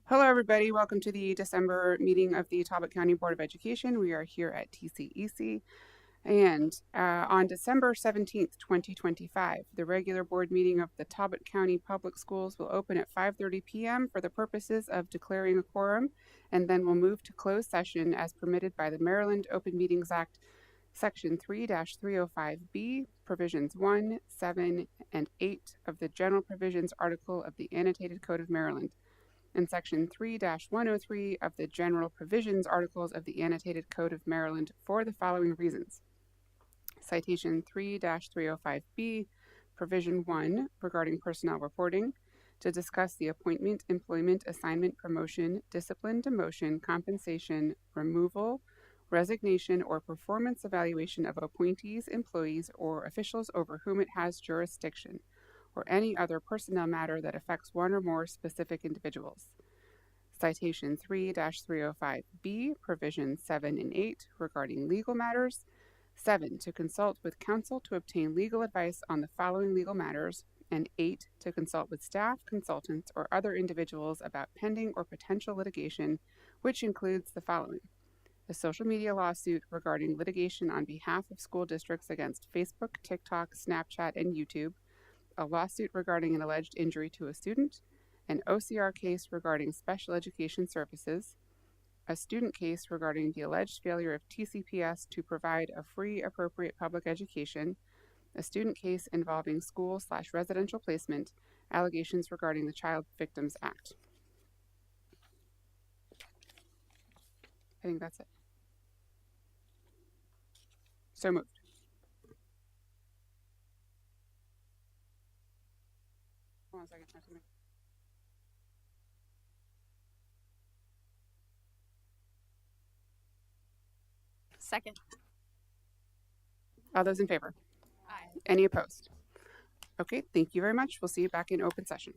Hello, everybody. Welcome to the December meeting of the Talbot County Board of Education. We are here at TCEC. And on December 17th, 2025, the regular board meeting of the Talbot County Public Schools will open at 5:30 p.m. for the purposes of declaring a quorum, and then we'll move to closed session as permitted by the Maryland Open Meetings Act, Section 3-305B, Provisions 1, 7, and 8 of the General Provisions Article of the Annotated Code of Maryland, and Section 3-103 of the General Provisions Articles of the Annotated Code of Maryland for the following reasons. Citation 3-305B, Provision 1, regarding personnel reporting, to discuss the appointment, employment, assignment, promotion, discipline, demotion, compensation, removal, resignation, or performance evaluation of appointees, employees, or officials over whom it has jurisdiction, or any other personnel matter that affects one or more specific individuals. Citation 3-305B, Provisions 7 and 8, regarding legal matters. 7, to consult with counsel to obtain legal advice on the following legal matters. And 8, to consult with staff, consultants, or other individuals about pending or potential litigation, which includes the following: a social media lawsuit regarding litigation on behalf of school districts against Facebook, TikTok, Snapchat, and YouTube, a lawsuit regarding an alleged injury to a student, an OCR case regarding special education services, a student case regarding the alleged failure of TCPS to provide a free, appropriate public education, a student case involving school/residential placement, allegations regarding the Child Victims Act. I think that's it. So moved. Hold on a second. Second. All those in favor? Aye. Any opposed? Okay, thank you very much. We'll see you back in open session.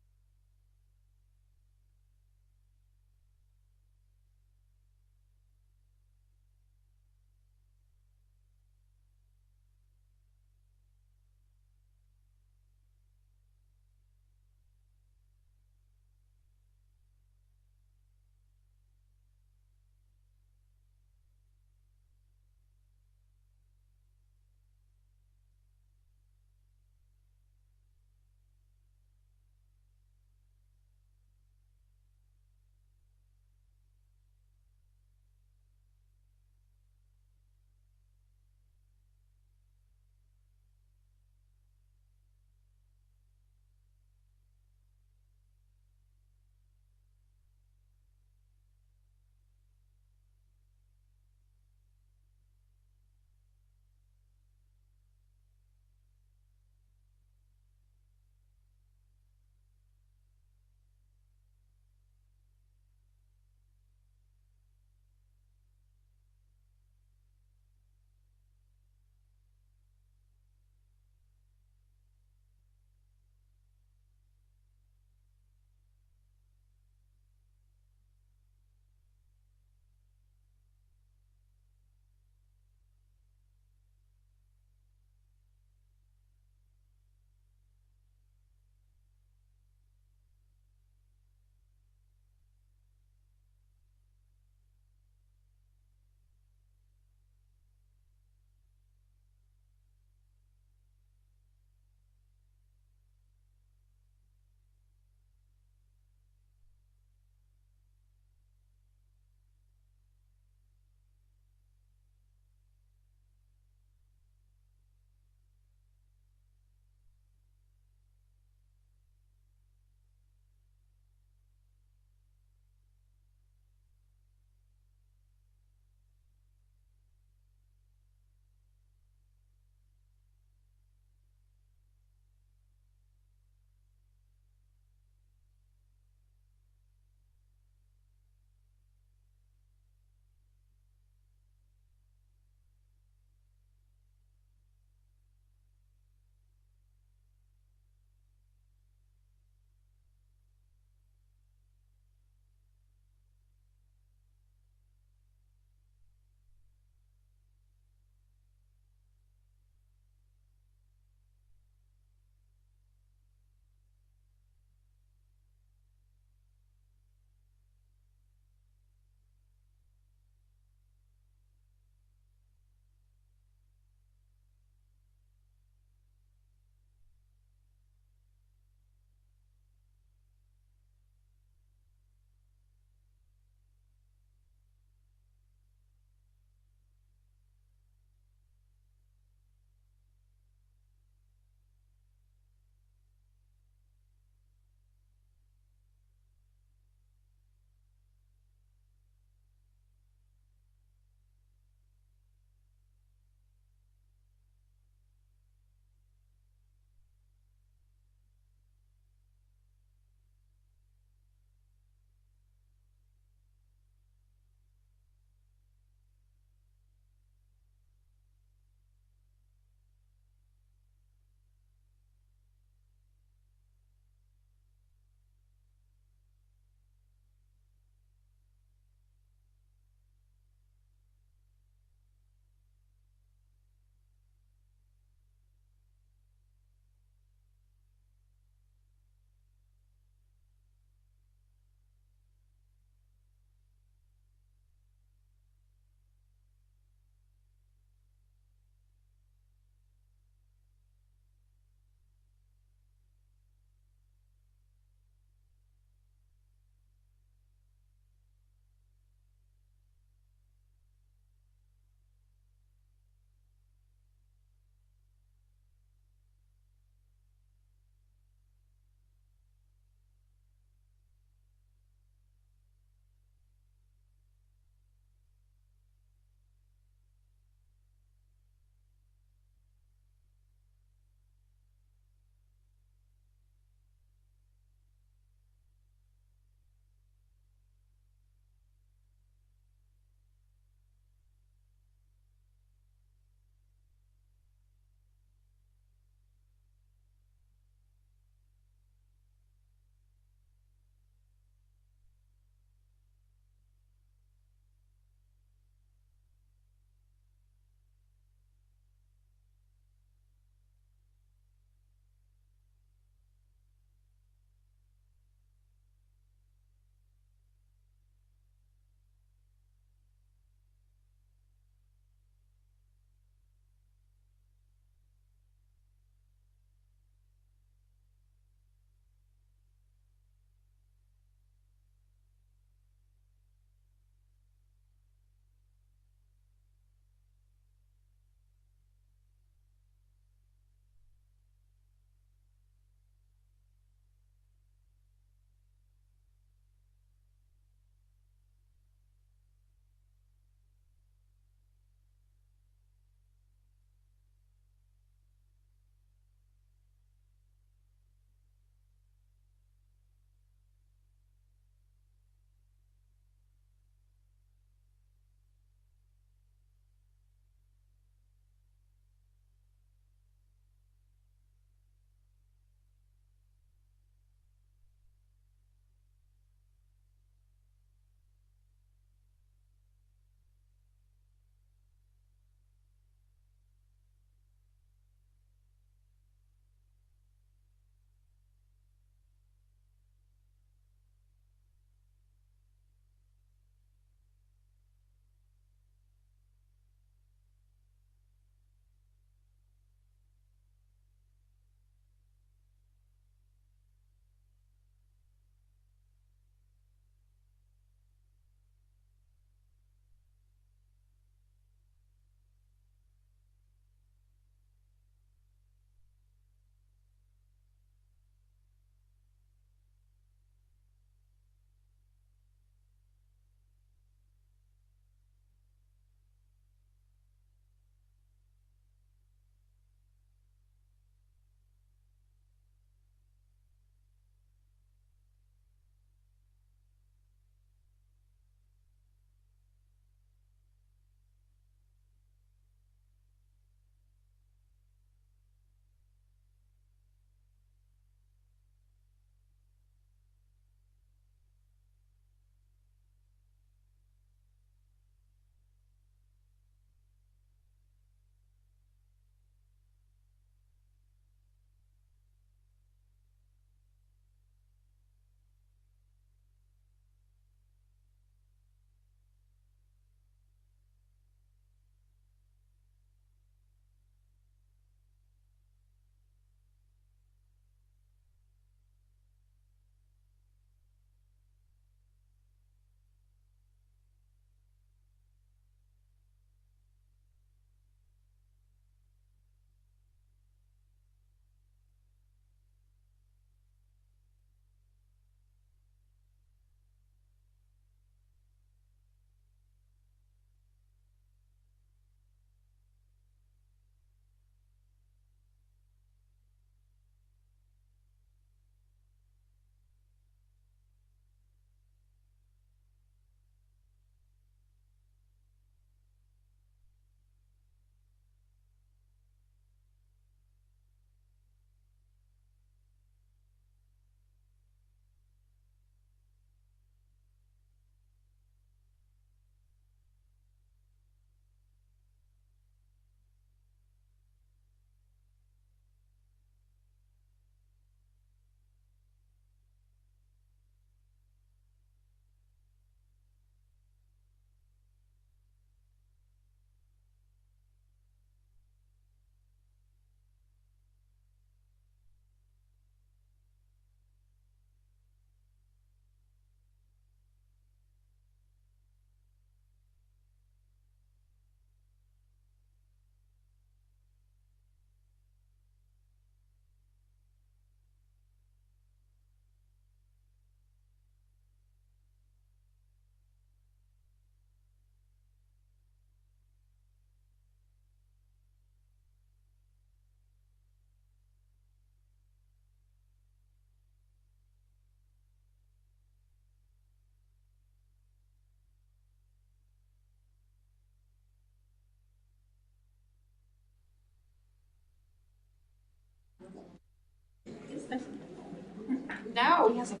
No, he has a.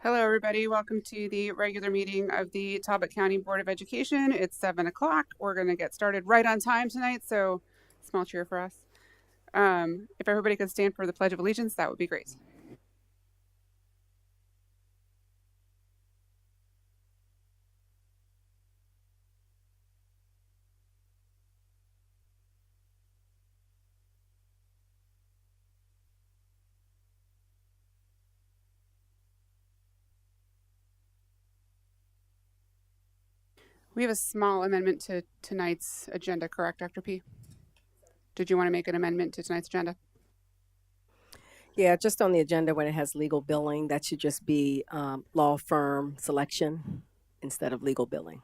Hello, everybody. Welcome to the regular meeting of the Talbot County Board of Education. It's 7 o'clock. We're going to get started right on time tonight, so small cheer for us. If everybody could stand for the Pledge of Allegiance, that would be great. We have a small amendment to tonight's agenda, correct, Dr. P? Did you want to make an amendment to tonight's agenda? Yeah, just on the agenda when it has legal billing, that should just be law firm selection instead of legal billing.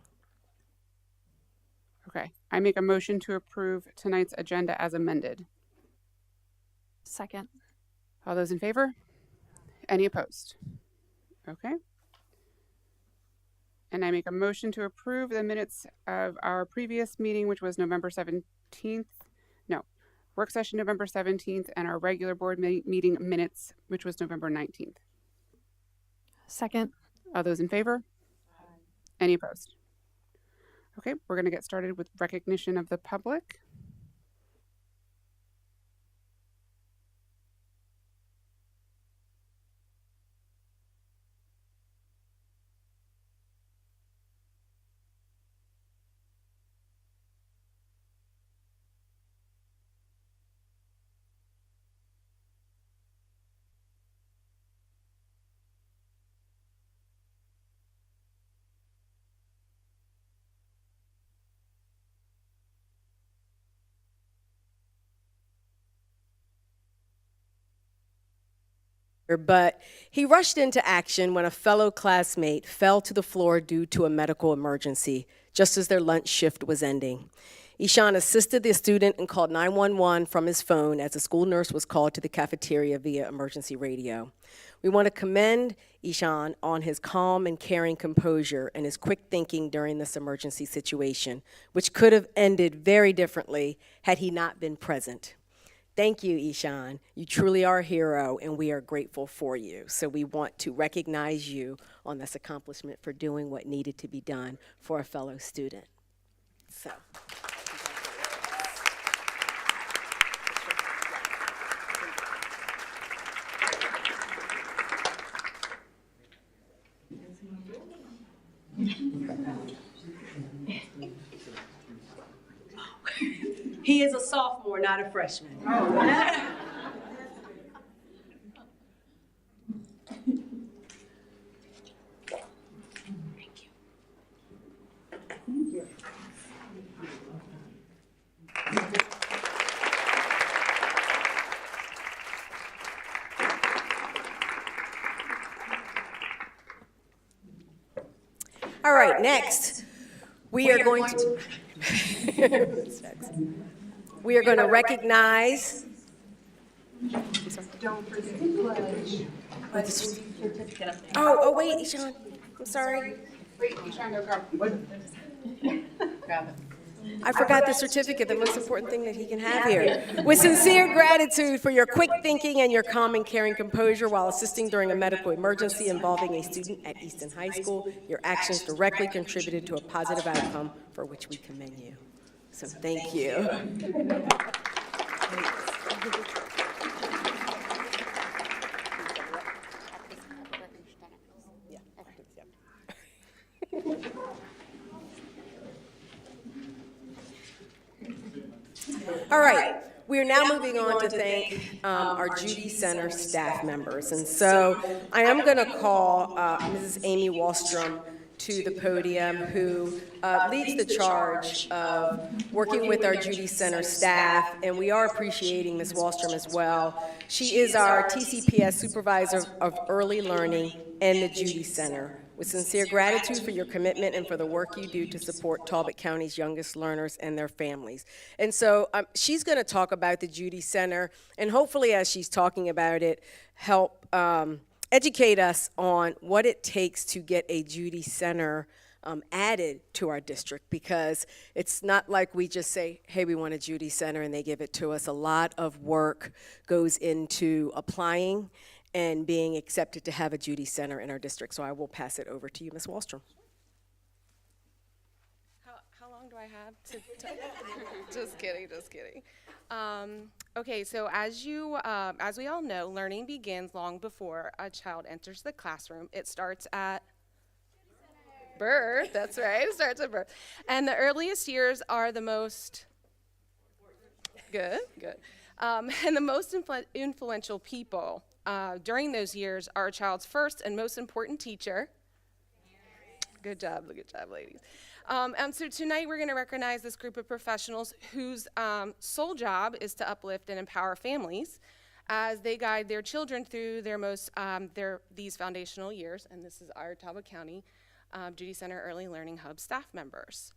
Okay. I make a motion to approve tonight's agenda as amended. Second. All those in favor? Any opposed? Okay. And I make a motion to approve the minutes of our previous meeting, which was November 17th. No, work session November 17th, and our regular board meeting minutes, which was November 19th. Second. All those in favor? Any opposed? Okay, we're going to get started with recognition of the public. But he rushed into action when a fellow classmate fell to the floor due to a medical emergency, just as their lunch shift was ending. Ishan assisted the student and called 911 from his phone as a school nurse was called to the cafeteria via emergency radio. We want to commend Ishan on his calm and caring composure and his quick thinking during this emergency situation, which could have ended very differently had he not been present. Thank you, Ishan. You truly are a hero, and we are grateful for you. So we want to recognize you on this accomplishment for doing what needed to be done for a fellow student. So. He is a sophomore, not a freshman. Thank you. All right, next, we are going to recognize. Don't forget the pledge. Oh, wait, Ishan, I'm sorry. Wait, Ishan, no, grab it. I forgot the certificate, the most important thing that he can have here. With sincere gratitude for your quick thinking and your calm and caring composure while assisting during a medical emergency involving a student at Easton High School, your actions directly contributed to a positive outcome for which we commend you. So thank you. All right, we are now moving on to thank our Judy Center staff members. And so I am going to call Mrs. Amy Wallstrom to the podium, who leads the charge of working with our Judy Center staff, and we are appreciating Ms. Wallstrom as well. She is our TCPS Supervisor of Early Learning and the Judy Center. With sincere gratitude for your commitment and for the work you do to support Talbot County's youngest learners and their families. And so she's going to talk about the Judy Center, and hopefully as she's talking about it, help educate us on what it takes to get a Judy Center added to our district, because it's not like we just say, hey, we want a Judy Center and they give it to us. A lot of work goes into applying and being accepted to have a Judy Center in our district. So I will pass it over to you, Ms. Wallstrom. How long do I have to just kidding. Okay, so as we all know, learning begins long before a child enters the classroom. It starts at birth. That's right, it starts at birth. And the earliest years are the most good. And the most influential people during those years are a child's first and most important teacher, Good job, ladies. So tonight we're going to recognize this group of professionals whose sole job is to uplift and empower families as they guide their children through these foundational years. And this is our Talbot County Judy Center Early Learning Hub staff members.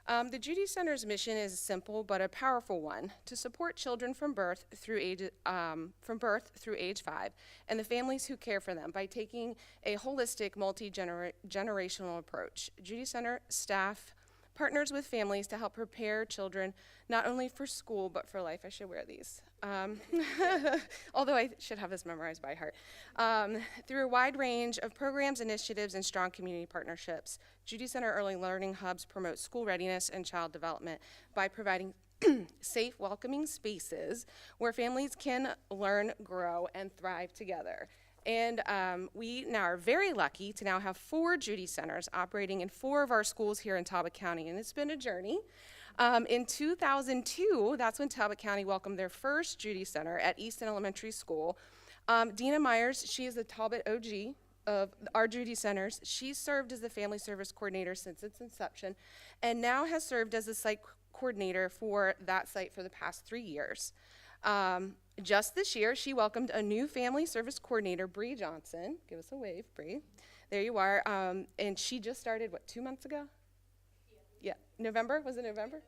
The Judy Center's mission is simple but a powerful one: to support children from birth through age 5 and the families who care for them by taking a holistic, multi-generational approach. Judy Center staff partners with families to help prepare children not only for school but for life. I should wear these, although I should have this memorized by heart. Through a wide range of programs, initiatives, and strong community partnerships, Judy Center Early Learning Hubs promote school readiness and child development by providing safe, welcoming spaces where families can learn, grow, and thrive together. And we now are very lucky to now have 4 Judy Centers operating in 4 of our schools here in Talbot County, and it's been a journey. In 2002, that's when Talbot County welcomed their first Judy Center at Easton Elementary School. Dina Myers, she is the Talbot OG of our Judy Centers. She's served as the Family Service Coordinator since its inception, and now has served as the site coordinator for that site for the past 3 years. Just this year, she welcomed a new family service coordinator, Bree Johnson. Give us a wave, Bree. There you are. And she just started, 2 months ago? Yeah. November? Was it November?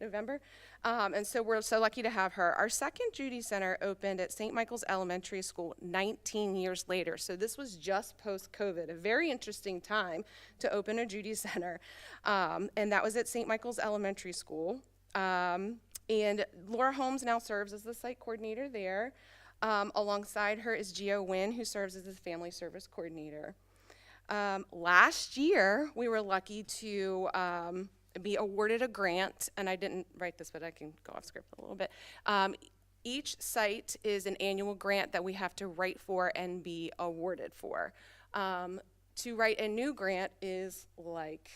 November. And so we're so lucky to have her. Our second Judy Center opened at St. Michael's Elementary School 19 years later. So this was just post-COVID, a very interesting time to open a Judy Center. And that was at St. Michael's Elementary School. And Laura Holmes now serves as the site coordinator there. Alongside her is Gio Wynn, who serves as the family service coordinator. Last year, we were lucky to be awarded a grant, and I didn't write this, but I can go off script a little bit. Each site is an annual grant that we have to write for and be awarded for. To write a new grant is like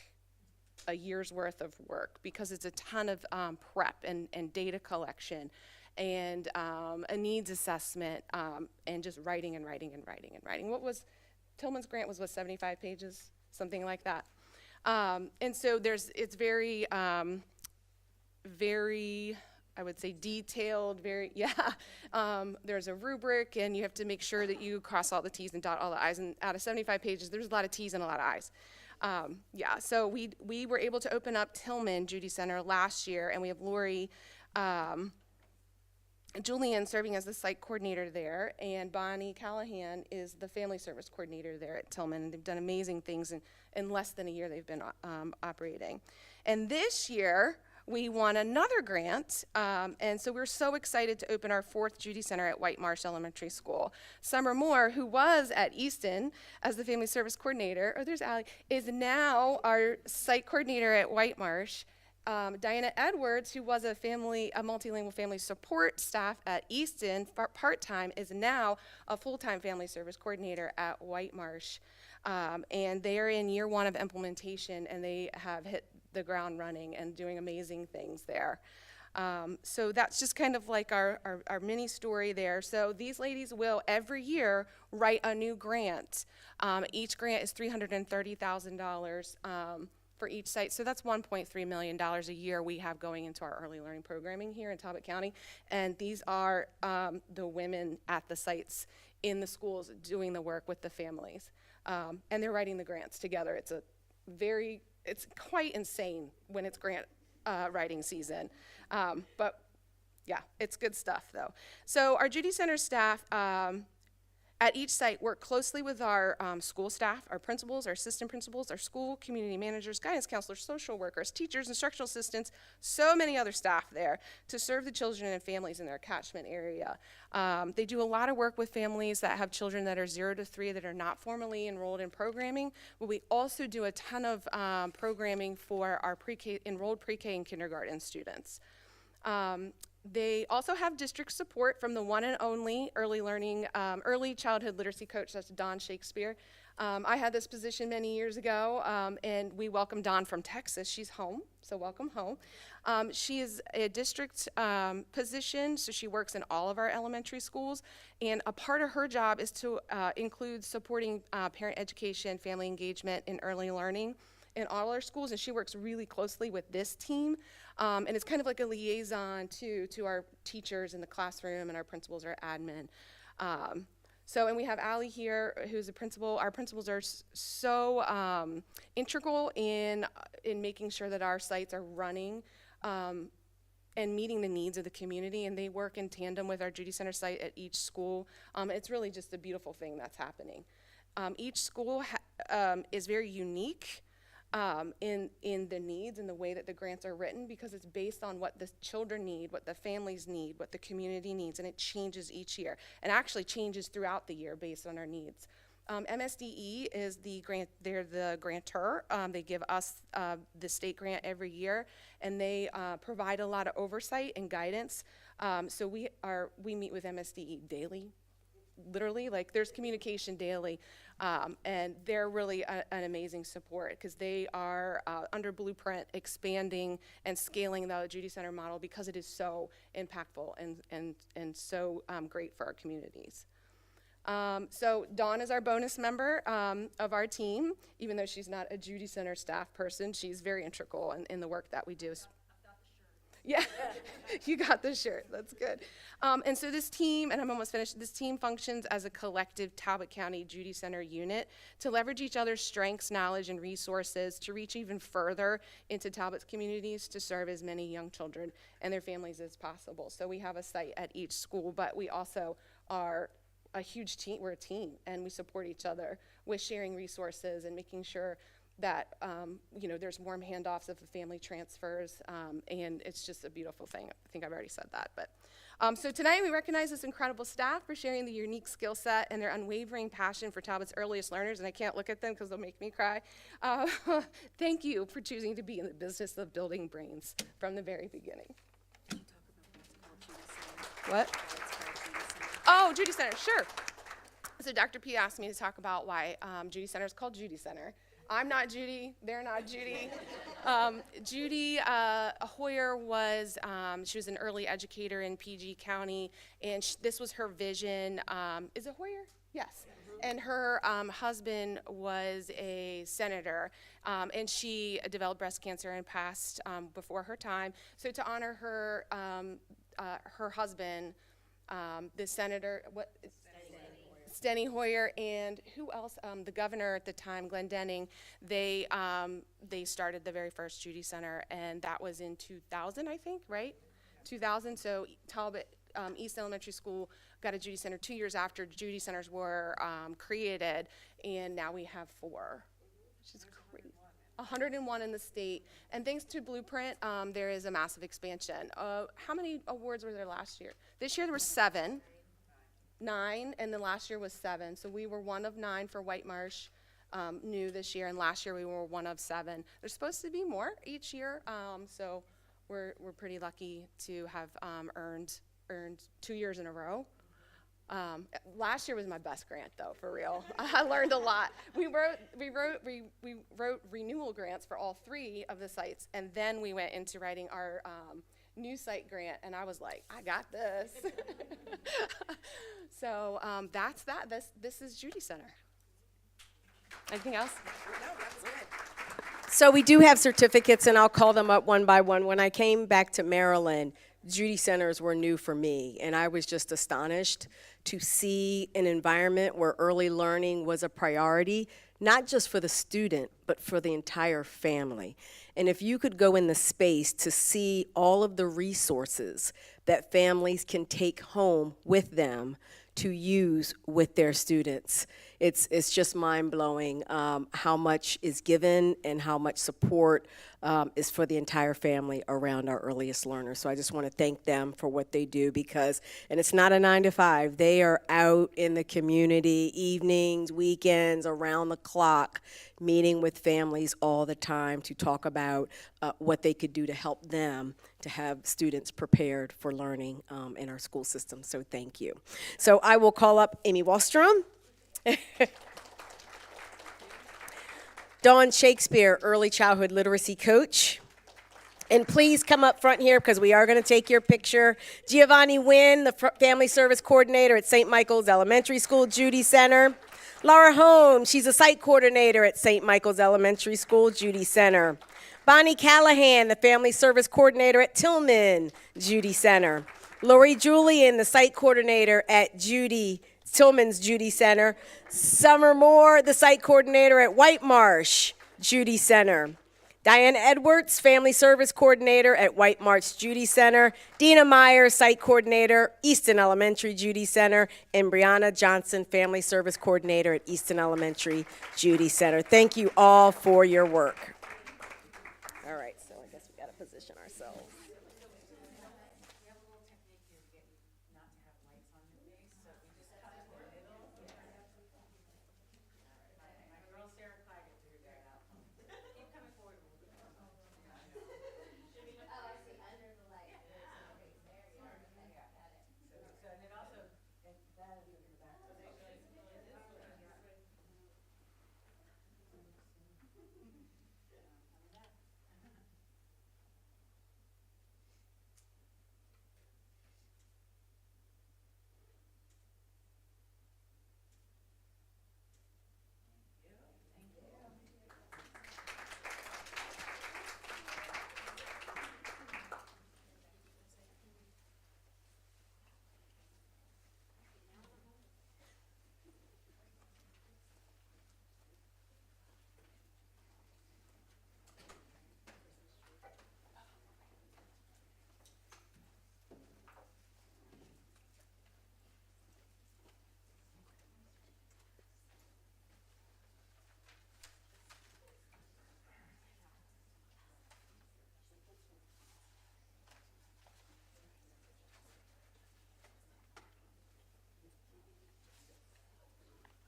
a year's worth of work because it's a ton of prep and data collection and a needs assessment and just writing and writing and writing and writing. Tillman's grant was 75 pages, something like that. And so it's very, very, I would say detailed, there's a rubric and you have to make sure that you cross all the T's and dot all the I's, and out of 75 pages, there's a lot of T's and a lot of I's. So we were able to open up Tillman Judy Center last year, and we have Lori Julian serving as the site coordinator there, and Bonnie Callahan is the family service coordinator there at Tillman, and they've done amazing things in less than a year they've been operating. And this year, we won another grant, and so we're so excited to open our 4th Judy Center at White Marsh Elementary School. Summer Moore, who was at Easton as the family service coordinator, there's Allie, is now our site coordinator at White Marsh. Diana Edwards, who was a multilingual family support staff at Easton part-time, is now a full-time family service coordinator at White Marsh. And they are in year 1 of implementation, and they have hit the ground running and doing amazing things there. So that's just kind of like our mini story there. So these ladies will every year write a new grant. Each grant is $330,000 for each site. So that's $1.3 million a year we have going into our early learning programming here in Talbot County. And these are the women at the sites in the schools doing the work with the families. And they're writing the grants together. It's quite insane when it's grant writing season. But yeah, it's good stuff though. So our Judy Center staff at each site work closely with our school staff, our principals, our assistant principals, our school community managers, guidance counselors, social workers, teachers, instructional assistants, so many other staff there to serve the children and families in their catchment area. They do a lot of work with families that have children that are 0 to 3 that are not formally enrolled in programming, but we also do a ton of programming for our enrolled pre-K and kindergarten students. They also have district support from the one and only early childhood literacy coach, that's Dawn Shakespeare. I had this position many years ago, and we welcomed Dawn from Texas. She's home, so welcome home. She is a district position, so she works in all of our elementary schools, and a part of her job is to include supporting parent education, family engagement, and early learning. in all our schools, and she works really closely with this team. And it's kind of like a liaison to our teachers in the classroom and our principals, our admin. And we have Allie here, who's a principal. Our principals are so integral in making sure that our sites are running and meeting the needs of the community, and they work in tandem with our Judy Center site at each school. It's really just a beautiful thing that's happening. Each school is very unique in the needs and the way that the grants are written, because it's based on what the children need, what the families need, what the community needs, and it changes each year, and actually changes throughout the year based on our needs. MSDE is they're the grantor. They give us the state grant every year, and they provide a lot of oversight and guidance. So we meet with MSDE daily, literally, like there's communication daily, and they're really an amazing support, because they are under Blueprint expanding and scaling the Judy Center model, because it is so impactful and so great for our communities. So Dawn is our bonus member of our team. Even though she's not a Judy Center staff person, she's very integral in the work that we do. Yeah, you got the shirt. That's good. And so this team, and I'm almost finished, this team functions as a collective Talbot County Judy Center unit to leverage each other's strengths, knowledge, and resources to reach even further into Talbot's communities to serve as many young children and their families as possible. So we have a site at each school, but we also are a huge team. We're a team, and we support each other with sharing resources and making sure that there's warm handoffs if a family transfers, and it's just a beautiful thing. I think I've already said that, but so tonight we recognize this incredible staff for sharing the unique skill set and their unwavering passion for Talbot's earliest learners, and I can't look at them because they'll make me cry. Thank you for choosing to be in the business of building brains from the very beginning. What? Oh, Judy Center, sure. So Dr. P asked me to talk about why Judy Center is called Judy Center. I'm not Judy, they're not Judy. Judy Hoyer she was an early educator in PG County, and this was her vision. Is it Hoyer? Yes. And her husband was a senator, and she developed breast cancer and passed before her time. So to honor her, her husband, the senator, Steny Hoyer, and who else? The governor at the time, Glendening. They started the very first Judy Center, and that was in 2000, I think, right? 2000. So Talbot East Elementary School got a Judy Center 2 years after Judy Centers were created, and now we have 4, which is crazy. 101 in the state, and thanks to Blueprint, there is a massive expansion. How many awards were there last year? This year there were 9, and then last year was 7. So we were one of 9 for White Marsh new this year, and last year we were one of 7. There's supposed to be more each year, so we're pretty lucky to have earned 2 years in a row. Last year was my best grant, though, for real. I learned a lot. We wrote renewal grants for all 3 of the sites, and then we went into writing our new site grant, and I was like, I got this. So that's that. This is Judy Center. Anything else? No, that's good. So we do have certificates, and I'll call them up one by one. When I came back to Maryland, Judy Centers were new for me, and I was just astonished to see an environment where early learning was a priority, not just for the student, but for the entire family. And if you could go in the space to see all of the resources that families can take home with them to use with their students, it's just mind-blowing how much is given and how much support is for the entire family around our earliest learners. So I just want to thank them for what they do, and it's not a 9 to 5. They are out in the community, evenings, weekends, around the clock, meeting with families all the time to talk about what they could do to help them to have students prepared for learning in our school system. So thank you. So I will call up Amy Wallstrom. Dawn Shakespeare, early childhood literacy coach. And please come up front here because we are going to take your picture. Giovanni Wynn, the family service coordinator at St. Michael's Elementary School, Judy Center. Laura Holmes, she's a site coordinator at St. Michael's Elementary School, Judy Center. Bonnie Callahan, the family service coordinator at Tillman, Judy Center. Lori Julian, the site coordinator at Tillman's Judy Center. Summer Moore, the site coordinator at White Marsh, Judy Center. Diane Edwards, family service coordinator at White Marsh Judy Center. Dina Myers, site coordinator, Easton Elementary Judy Center. And Brianna Johnson, family service coordinator at Easton Elementary Judy Center. Thank you all for your work. All right, so I guess we got to position ourselves.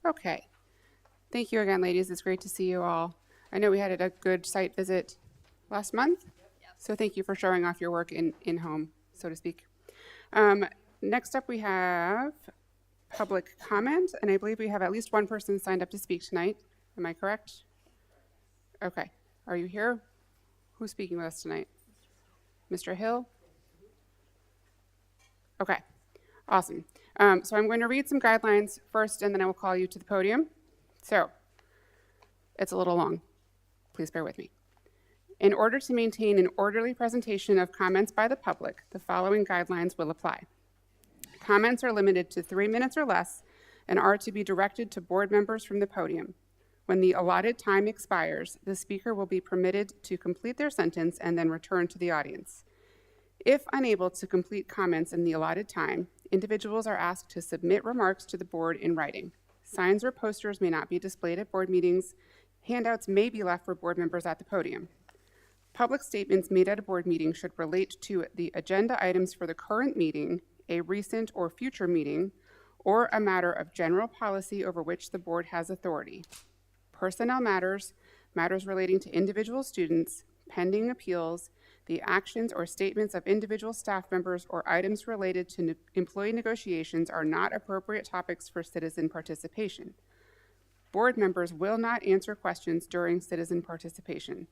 Okay. Thank you again, ladies. It's great to see you all. I know we had a good site visit last month, so thank you for showing off your work in home, so to speak. Next up, we have public comment, and I believe we have at least one person signed up to speak tonight. Am I correct? Okay. Are you here? Who's speaking with us tonight? Mr. Hill? Okay. Awesome. So I'm going to read some guidelines first, and then I will call you to the podium. So it's a little long. Please bear with me. In order to maintain an orderly presentation of comments by the public, the following guidelines will apply. Comments are limited to 3 minutes or less and are to be directed to board members from the podium. When the allotted time expires, the speaker will be permitted to complete their sentence and then return to the audience. If unable to complete comments in the allotted time, individuals are asked to submit remarks to the board in writing. Signs or posters may not be displayed at board meetings. Handouts may be left for board members at the podium. Public statements made at a board meeting should relate to the agenda items for the current meeting, a recent or future meeting, or a matter of general policy over which the board has authority. Personnel matters, matters relating to individual students, pending appeals, the actions or statements of individual staff members, or items related to employee negotiations are not appropriate topics for citizen participation. Board members will not answer questions during citizen participation.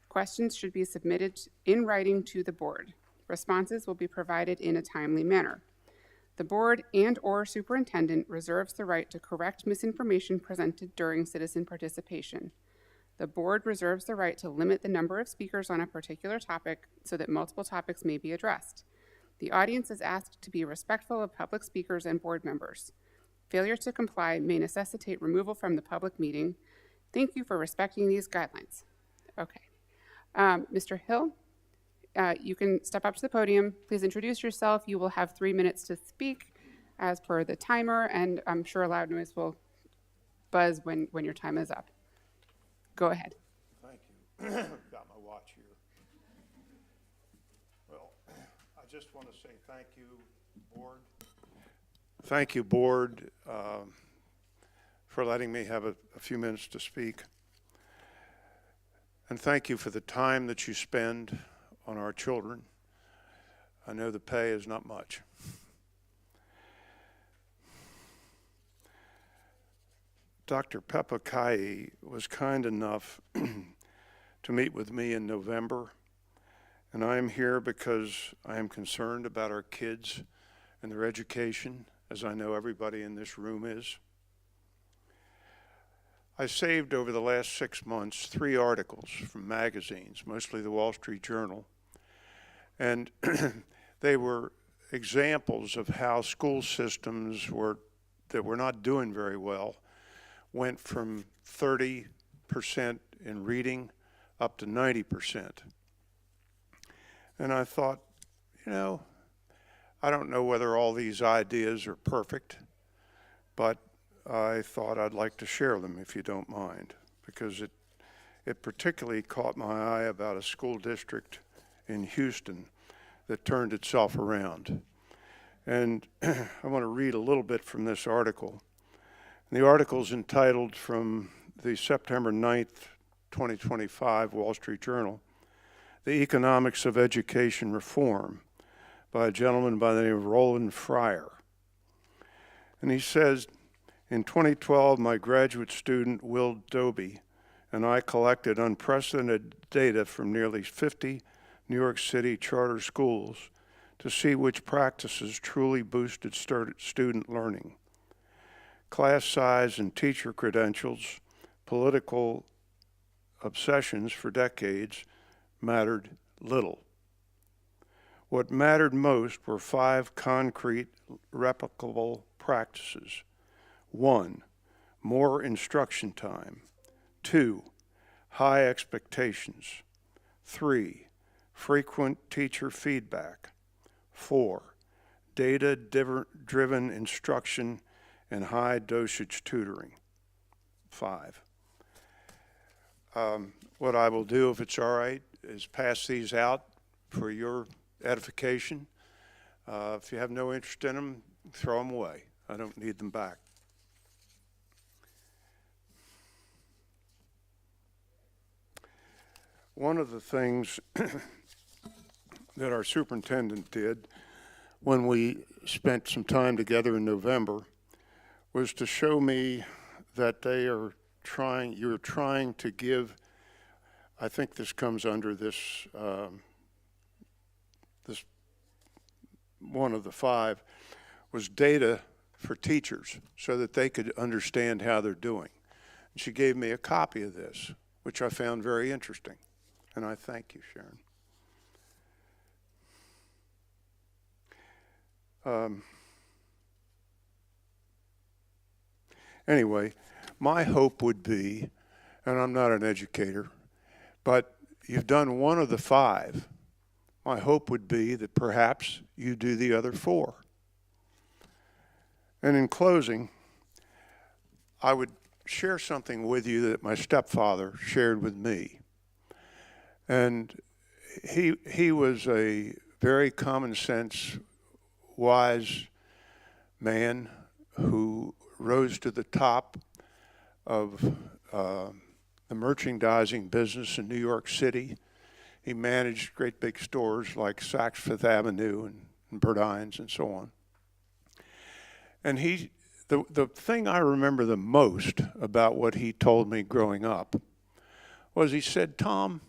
Questions should be submitted in writing to the board. Responses will be provided in a timely manner. The board and/or superintendent reserves the right to correct misinformation presented during citizen participation. The board reserves the right to limit the number of speakers on a particular topic so that multiple topics may be addressed. The audience is asked to be respectful of public speakers and board members. Failure to comply may necessitate removal from the public meeting. Thank you for respecting these guidelines. Okay. Mr. Hill, you can step up to the podium. Please introduce yourself. You will have 3 minutes to speak as per the timer, and I'm sure a loud noise will buzz when your time is up. Go ahead. Thank you. Got my watch here. Well, I just want to say thank you, board. Thank you, board, for letting me have a few minutes to speak. And thank you for the time that you spend on our children. I know the pay is not much. Dr. Peppa Kai was kind enough to meet with me in November, and I am here because I am concerned about our kids and their education, as I know everybody in this room is. I saved over the last 6 months 3 articles from magazines, mostly the Wall Street Journal, and they were examples of how school systems that were not doing very well went from 30% in reading up to 90%. And I thought, you know, I don't know whether all these ideas are perfect, but I thought I'd like to share them if you don't mind, because it particularly caught my eye about a school district in Houston that turned itself around. And I want to read a little bit from this article. The article is entitled from the September 9th, 2025 Wall Street Journal, "The Economics of Education Reform," by a gentleman by the name of Roland Fryer. And he says, in 2012, my graduate student, Will Doby, and I collected unprecedented data from nearly 50 New York City charter schools to see which practices truly boosted student learning. Class size and teacher credentials, political obsessions for decades mattered little. What mattered most were 5 concrete, replicable practices. 1, more instruction time. 2, high expectations. 3, frequent teacher feedback. 4, data-driven instruction and high dosage tutoring. 5. What I will do, if it's all right, is pass these out for your edification. If you have no interest in them, throw them away. I don't need them back. One of the things that our superintendent did when we spent some time together in November was to show me that you're trying to give, I think this comes under this, this one of the 5, was data for teachers so that they could understand how they're doing. And she gave me a copy of this, which I found very interesting. And I thank you, Sharon. Anyway, my hope would be, and I'm not an educator, but you've done one of the 5. My hope would be that perhaps you do the other 4. And in closing, I would share something with you that my stepfather shared with me. And he was a very common sense, wise man who rose to the top of the merchandising business in New York City. He managed great big stores like Saks Fifth Avenue and Burdines and so on. And the thing I remember the most about what he told me growing up was he said, "Tom,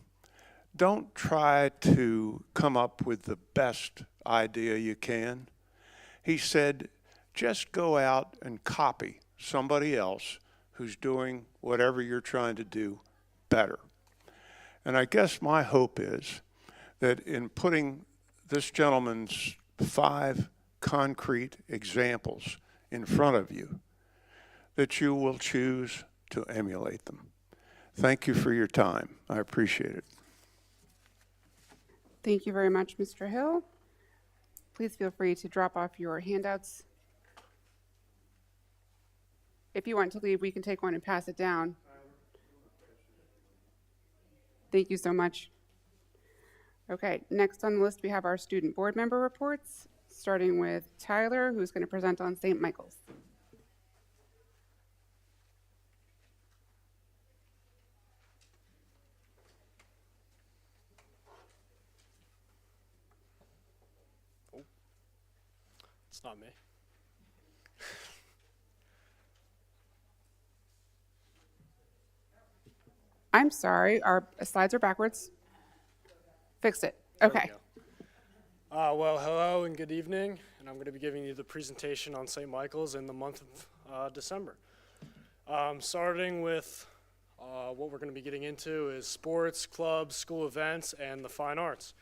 don't try to come up with the best idea you can." He said, just go out and copy somebody else who's doing whatever you're trying to do better. And I guess my hope is that in putting this gentleman's 5 concrete examples in front of you, that you will choose to emulate them. Thank you for your time. I appreciate it. Thank you very much, Mr. Hill. Please feel free to drop off your handouts. If you want to leave, we can take one and pass it down. Thank you so much. Okay, next on the list we have our student board member reports, starting with Tyler, who's going to present on St. Michael's. It's not me. I'm sorry, our slides are backwards. Fixed it. There we Okay. go. Well, hello and good evening, and I'm going to be giving you the presentation on St. Michael's in the month of December. Starting with what we're going to be getting into is sports, clubs, school events, and the fine arts.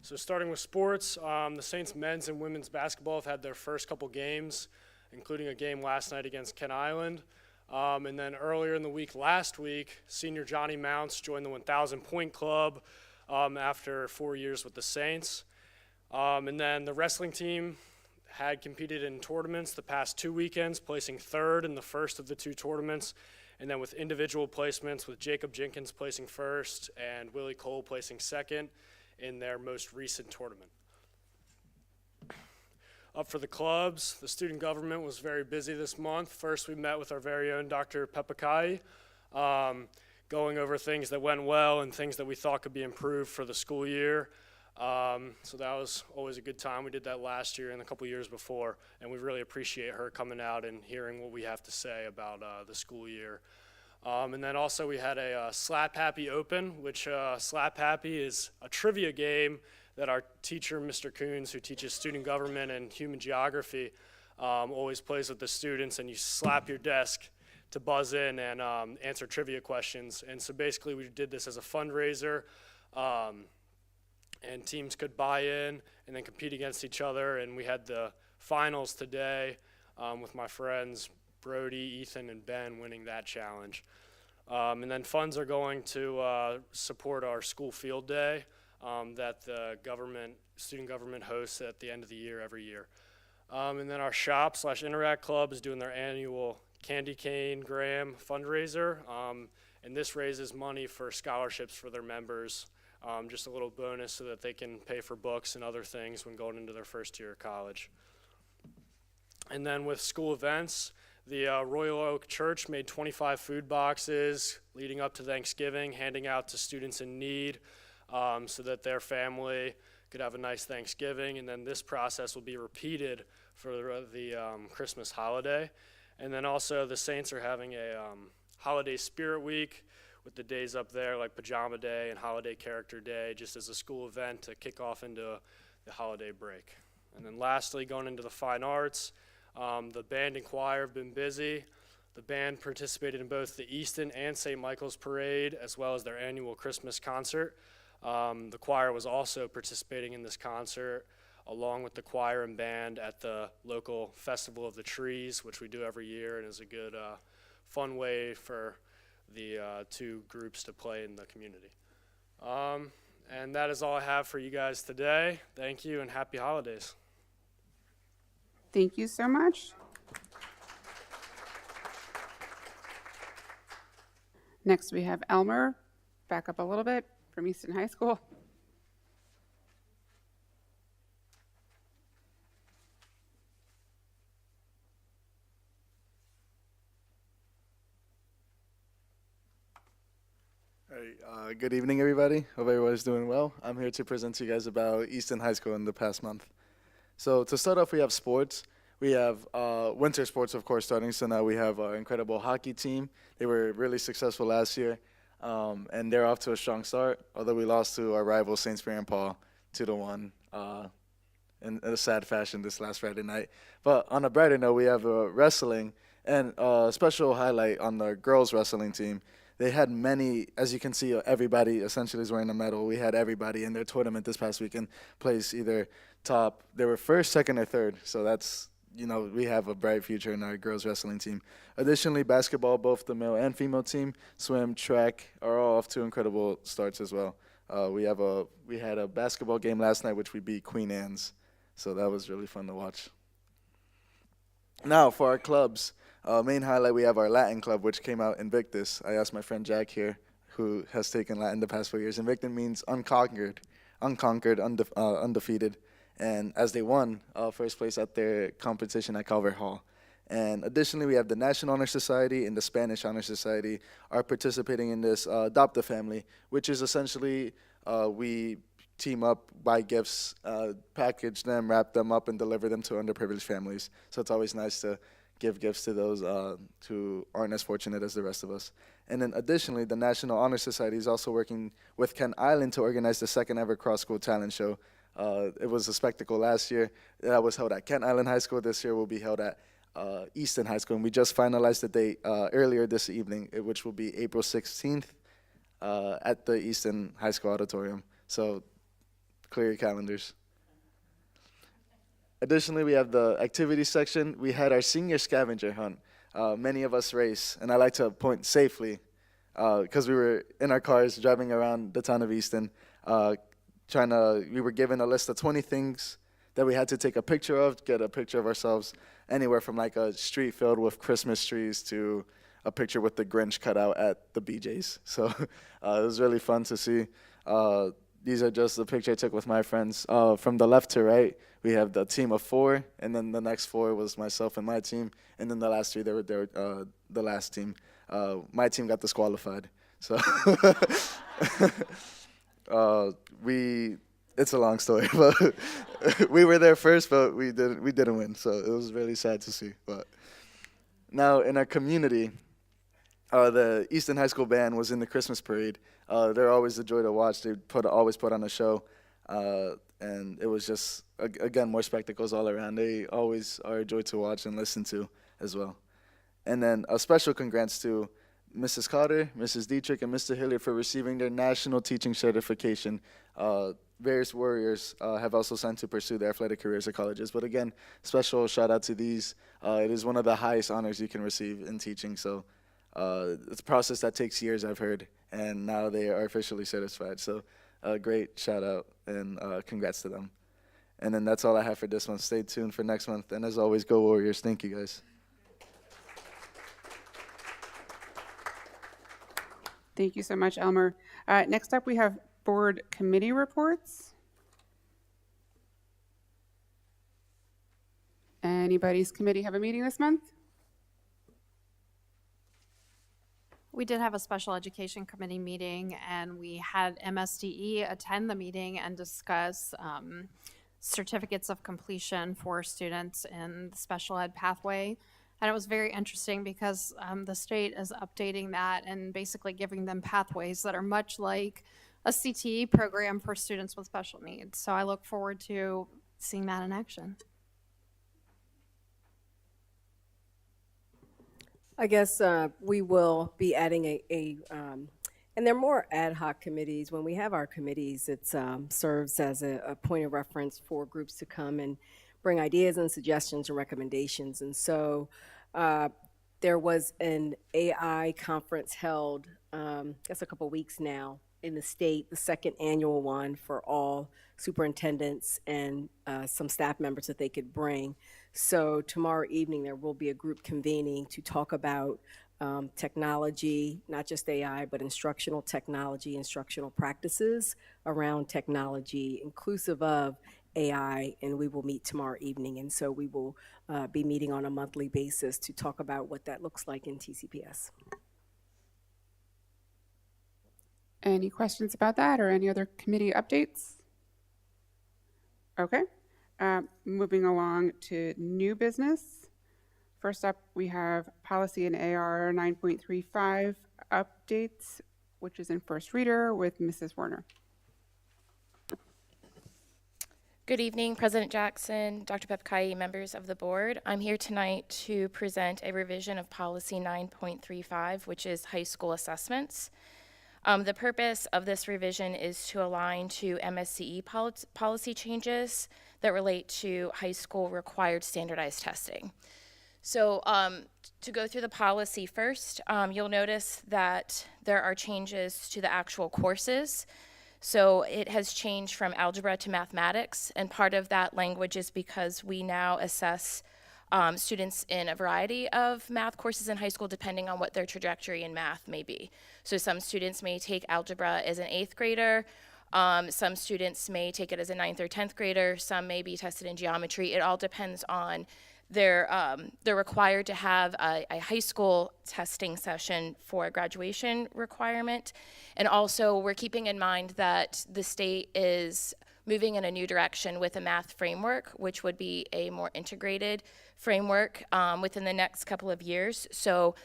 So starting with sports, the Saints men's and women's basketball have had their first couple games, including a game last night against Kent Island. And then earlier in the week, last week, senior Johnny Mounts joined the 1,000-point club after 4 years with the Saints. And then the wrestling team had competed in tournaments the past 2 weekends, placing third in the first of the two tournaments, and then with individual placements, with Jacob Jenkins placing first and Willie Cole placing second in their most recent tournament. Up for the clubs, the student government was very busy this month. First, we met with our very own Dr. Pepakai, going over things that went well and things that we thought could be improved for the school year. So that was always a good time. We did that last year and a couple years before, and we really appreciate her coming out and hearing what we have to say about the school year. And then also we had a Slap Happy Open, which Slap Happy is a trivia game that our teacher, Mr. Coons, who teaches student government and human geography, always plays with the students, and you slap your desk to buzz in and answer trivia questions. And so basically we did this as a fundraiser, and teams could buy in and then compete against each other. And we had the finals today with my friends Brody, Ethan, and Ben winning that challenge. And then funds are going to support our school field day that the student government hosts at the end of the year every year. And then our shop/interact club is doing their annual Candy Cane Graham fundraiser. And this raises money for scholarships for their members. Just a little bonus so that they can pay for books and other things when going into their first year of college. And then with school events, the Royal Oak Church made 25 food boxes leading up to Thanksgiving, handing out to students in need so that their family could have a nice Thanksgiving. And then this process will be repeated for the Christmas holiday. And then also the Saints are having a holiday spirit week with the days up there like Pajama Day and Holiday Character Day, just as a school event to kick off into the holiday break. And then lastly, going into the fine arts, the band and choir have been busy. The band participated in both the Easton and St. Michael's Parade, as well as their annual Christmas concert. The choir was also participating in this concert, along with the choir and band at the local Festival of the Trees, which we do every year and is a good, fun way for the two groups to play in the community. And that is all I have for you guys today. Thank you and happy holidays. Thank you so much. Next, we have Elmer, back up a little bit, from Easton High School. Hey, good evening, everybody. Hope everybody's doing well. I'm here to present to you guys about Easton High School in the past month. So to start off, we have sports. We have winter sports, of course, starting. So now we have our incredible hockey team. They were really successful last year, and they're off to a strong start, although we lost to our rival, St. Spirit Paul, 2-1 in a sad fashion this last Friday night. But on a brighter note, we have wrestling, and a special highlight on the girls' wrestling team. They had many, as you can see, everybody essentially is wearing a medal. We had everybody in their tournament this past weekend place either top. They were first, second, or third. So that's, we have a bright future in our girls wrestling team. Additionally, basketball, both the male and female team, swim, track, are all off to incredible starts as well. We had a basketball game last night, which we beat Queen Anne's. So that was really fun to watch. Now, for our clubs. Main highlight, we have our Latin club, which came out Invictus. I asked my friend Jack here, who has taken Latin the past 4 years. Invictus means unconquered, undefeated. And as they won first place at their competition at Calvert Hall. And additionally, we have the National Honor Society and the Spanish Honor Society are participating in this Adopt a Family, which is essentially we team up, buy gifts, package them, wrap them up, and deliver them to underprivileged families. So it's always nice to give gifts to those who aren't as fortunate as the rest of us. And then additionally, the National Honor Society is also working with Kent Island to organize the second ever cross-school talent show. It was a spectacle last year that was held at Kent Island High School. This year will be held at Easton High School, and we just finalized the date earlier this evening, which will be April 16th at the Easton High School auditorium. So clear your calendars. Additionally, we have the activities section. We had our senior scavenger hunt. Many of us race, and I like to point safely because we were in our cars driving around the town of Easton, we were given a list of 20 things that we had to take a picture of, get a picture of ourselves, anywhere from like a street filled with Christmas trees to a picture with the Grinch cut out at the BJ's. So it was really fun to see. These are just the picture I took with my friends. From the left to right, we have the team of 4, and then the next 4 was myself and my team, and then the last 3, they were the last team. My team got disqualified. So it's a long story, but we were there first, but we didn't win. So it was really sad to see. But now in our community, the Easton High School band was in the Christmas parade. They're always a joy to watch. They always put on a show, and it was just again more spectacles all around. They always are a joy to watch and listen to as well. And then a special congrats to Mrs. Cotter, Mrs. Dietrich, and Mr. Hilliard for receiving their National Teaching Certification. Various warriors have also signed to pursue their athletic careers at colleges. But again, special shout out to these. It is one of the highest honors you can receive in teaching. So it's a process that takes years, I've heard, and now they are officially certified. So great shout out and congrats to them. And then that's all I have for this month. Stay tuned for next month. And as always, go Warriors. Thank you, guys. Thank you so much, Elmer. Next up, we have board committee reports. Anybody's committee have a meeting this month? We did have a special education committee meeting, and we had MSDE attend the meeting and discuss certificates of completion for students in the special ed pathway. And it was very interesting because the state is updating that and basically giving them pathways that are much like a CTE program for students with special needs. So I look forward to seeing that in action. I guess we will be adding and they're more ad hoc committees. When we have our committees, it serves as a point of reference for groups to come and bring ideas and suggestions and recommendations. And so there was an AI conference held, I guess a couple weeks now in the state, the second annual one for all superintendents and some staff members that they could bring. So tomorrow evening, there will be a group convening to talk about technology, not just AI, but instructional technology, instructional practices around technology, inclusive of AI, and we will meet tomorrow evening. And so we will be meeting on a monthly basis to talk about what that looks like in TCPS. Any questions about that or any other committee updates? Okay. Moving along to new business. First up, we have policy and AR 9.35 updates, which is in first reader with Mrs. Werner. Good evening, President Jackson, Dr. Pepkai, members of the board. I'm here tonight to present a revision of policy 9.35, which is high school assessments. The purpose of this revision is to align to MSCE policy changes that relate to high school required standardized testing. So to go through the policy first, you'll notice that there are changes to the actual courses. So it has changed from algebra to mathematics, and part of that language is because we now assess students in a variety of math courses in high school depending on what their trajectory in math may be. So some students may take algebra as an 8th grader, some students may take it as a 9th or 10th grader, some may be tested in geometry. It all depends on they're required to have a high school testing session for a graduation requirement. And also we're keeping in mind that the state is moving in a new direction with a math framework, which would be a more integrated framework within the next couple of years. So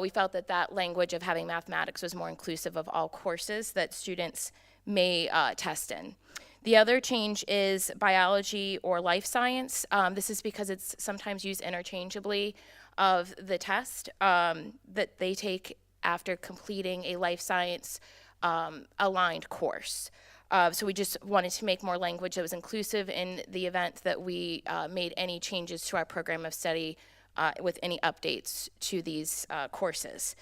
we felt that that language of having mathematics was more inclusive of all courses that students may test in. The other change is biology or life science. This is because it's sometimes used interchangeably of the test that they take after completing a life science aligned course. So we just wanted to make more language that was inclusive in the event that we made any changes to our program of study with any updates to these courses.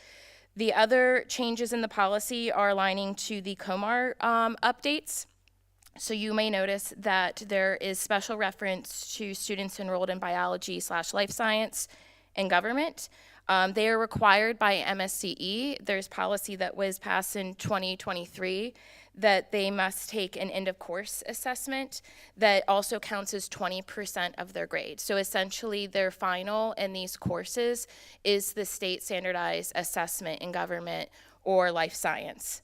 The other changes in the policy are aligning to the COMAR updates. So you may notice that there is special reference to students enrolled in biology/life science and government. They are required by MSCE. There's policy that was passed in 2023 that they must take an end of course assessment that also counts as 20% of their grade. So essentially their final in these courses is the state standardized assessment in government or life science.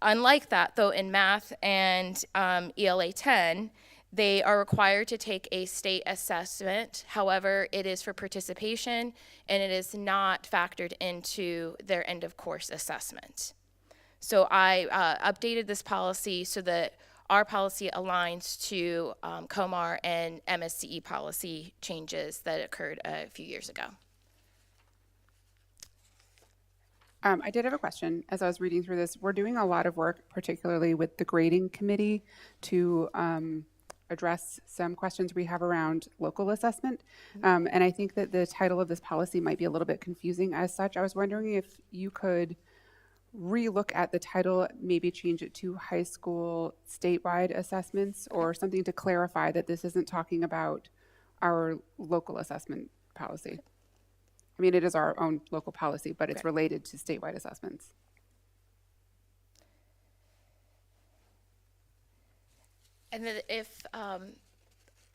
Unlike that, though, in math and ELA 10, they are required to take a state assessment. However, it is for participation and it is not factored into their end of course assessment. So I updated this policy so that our policy aligns to COMAR and MSCE policy changes that occurred a few years ago. I did have a question as I was reading through this. We're doing a lot of work, particularly with the grading committee, to address some questions we have around local assessment. And I think that the title of this policy might be a little bit confusing as such. I was wondering if you could relook at the title, maybe change it to high school statewide assessments or something to clarify that this isn't talking about our local assessment policy. I mean, it is our own local policy, but it's related to statewide assessments. And then if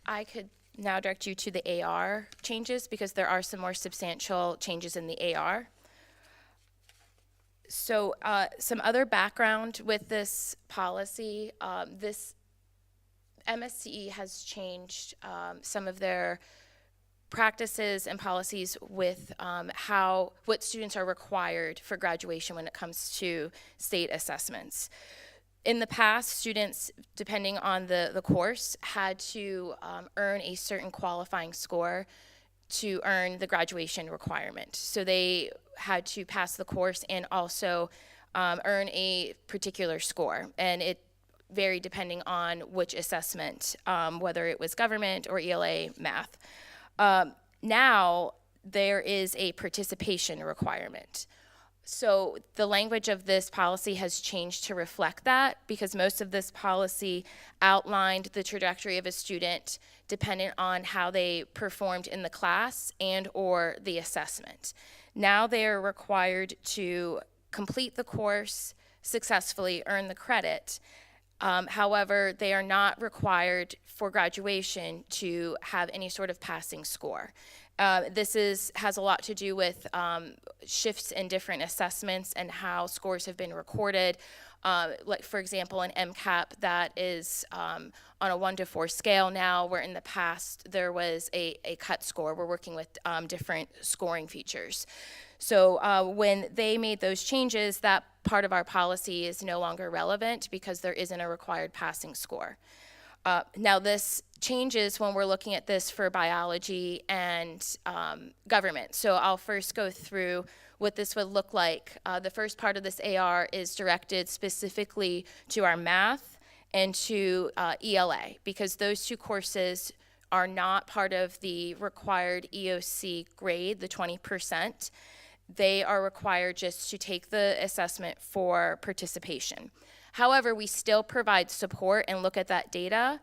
I could now direct you to the AR changes, because there are some more substantial changes in the AR. So some other background with this policy, this MSCE has changed some of their practices and policies with what students are required for graduation when it comes to state assessments. In the past, students, depending on the course, had to earn a certain qualifying score to earn the graduation requirement. So they had to pass the course and also earn a particular score. And it varied depending on which assessment, whether it was government or ELA math. Now there is a participation requirement. So the language of this policy has changed to reflect that, because most of this policy outlined the trajectory of a student dependent on how they performed in the class and or the assessment. Now they are required to complete the course successfully, earn the credit. However, they are not required for graduation to have any sort of passing score. This has a lot to do with shifts in different assessments and how scores have been recorded. Like, for example, in MCAP, that is on a 1 to 4 scale now, where in the past there was a cut score. We're working with different scoring features. So when they made those changes, that part of our policy is no longer relevant because there isn't a required passing score. Now this changes when we're looking at this for biology and government. So I'll first go through what this would look like. The first part of this AR is directed specifically to our math and to ELA, because those two courses are not part of the required EOC grade, the 20%. They are required just to take the assessment for participation. However, we still provide support and look at that data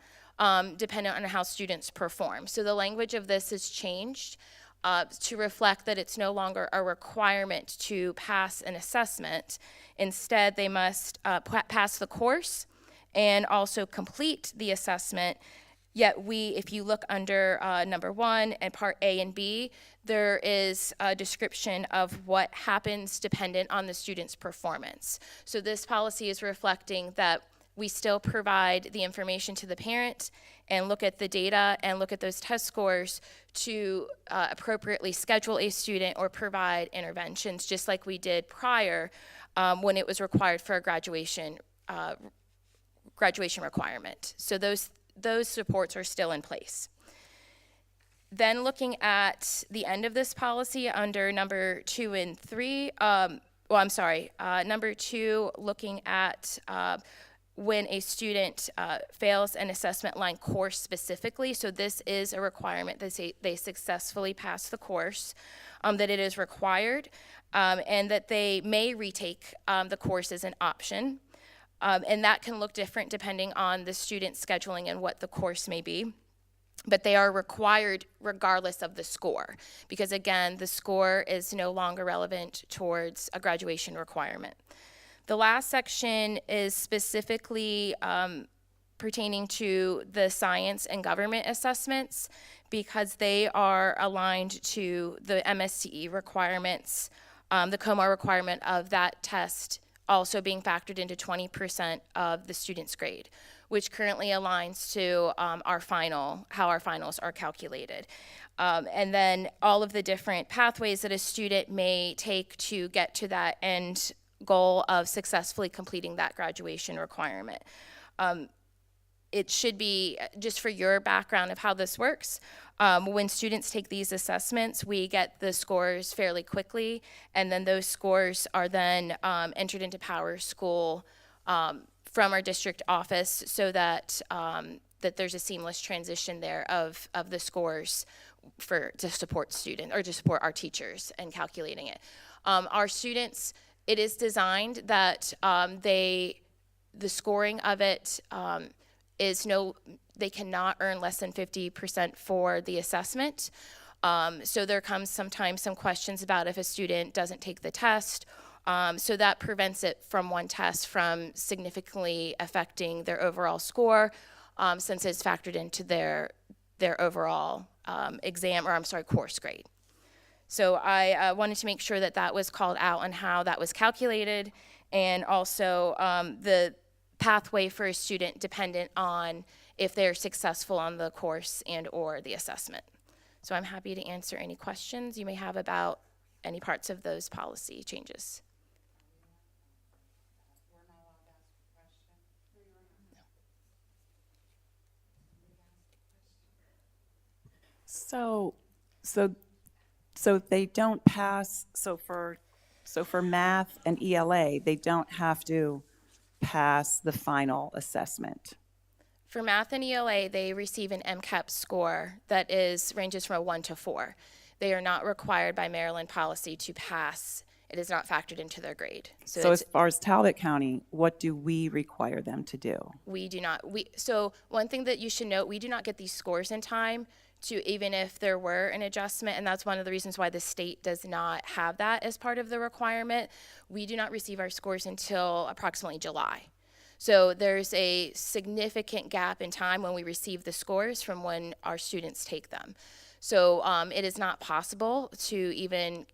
depending on how students perform. So the language of this has changed to reflect that it's no longer a requirement to pass an assessment. Instead, they must pass the course and also complete the assessment. Yet if you look under number 1 and part A and B, there is a description of what happens dependent on the student's performance. So this policy is reflecting that we still provide the information to the parent and look at the data and look at those test scores to appropriately schedule a student or provide interventions, just like we did prior when it was required for a graduation graduation requirement. So those supports are still in place. Then looking at the end of this policy under number 2 and 3, number 2, looking at when a student fails an assessment line course specifically. So this is a requirement that they successfully pass the course, that it is required, and that they may retake the course as an option. And that can look different depending on the student's scheduling and what the course may be. But they are required regardless of the score, because again, the score is no longer relevant towards a graduation requirement. The last section is specifically pertaining to the science and government assessments, because they are aligned to the MSTE requirements, the COMAR requirement of that test also being factored into 20% of the student's grade, which currently aligns to how our finals are calculated. And then all of the different pathways that a student may take to get to that end goal of successfully completing that graduation requirement. It should be, just for your background of how this works, when students take these assessments, we get the scores fairly quickly, and then those scores are then entered into PowerSchool from our district office, so that that there's a seamless transition there of the scores to support to support our teachers in calculating it. Our students, it is designed that the scoring of it they cannot earn less than 50% for the assessment. So there comes sometimes some questions about if a student doesn't take the test. So that prevents it from one test from significantly affecting their overall score, since it's factored into their overall course grade. So I wanted to make sure that that was called out on how that was calculated, and also the pathway for a student dependent on if they're successful on the course and or the assessment. So I'm happy to answer any questions you may have about any parts of those policy changes. So they don't pass, so for math and ELA, they don't have to pass the final assessment. For math and ELA, they receive an MCAP score that ranges from a 1 to 4. They are not required by Maryland policy to pass. It is not factored into their grade. So as far as Talbot County, what do we require them to do? We do not. So one thing that you should note, we do not get these scores in time to, even if there were an adjustment, and that's one of the reasons why the state does not have that as part of the requirement. We do not receive our scores until approximately July. So there's a significant gap in time when we receive the scores from when our students take them. So it is not possible to even,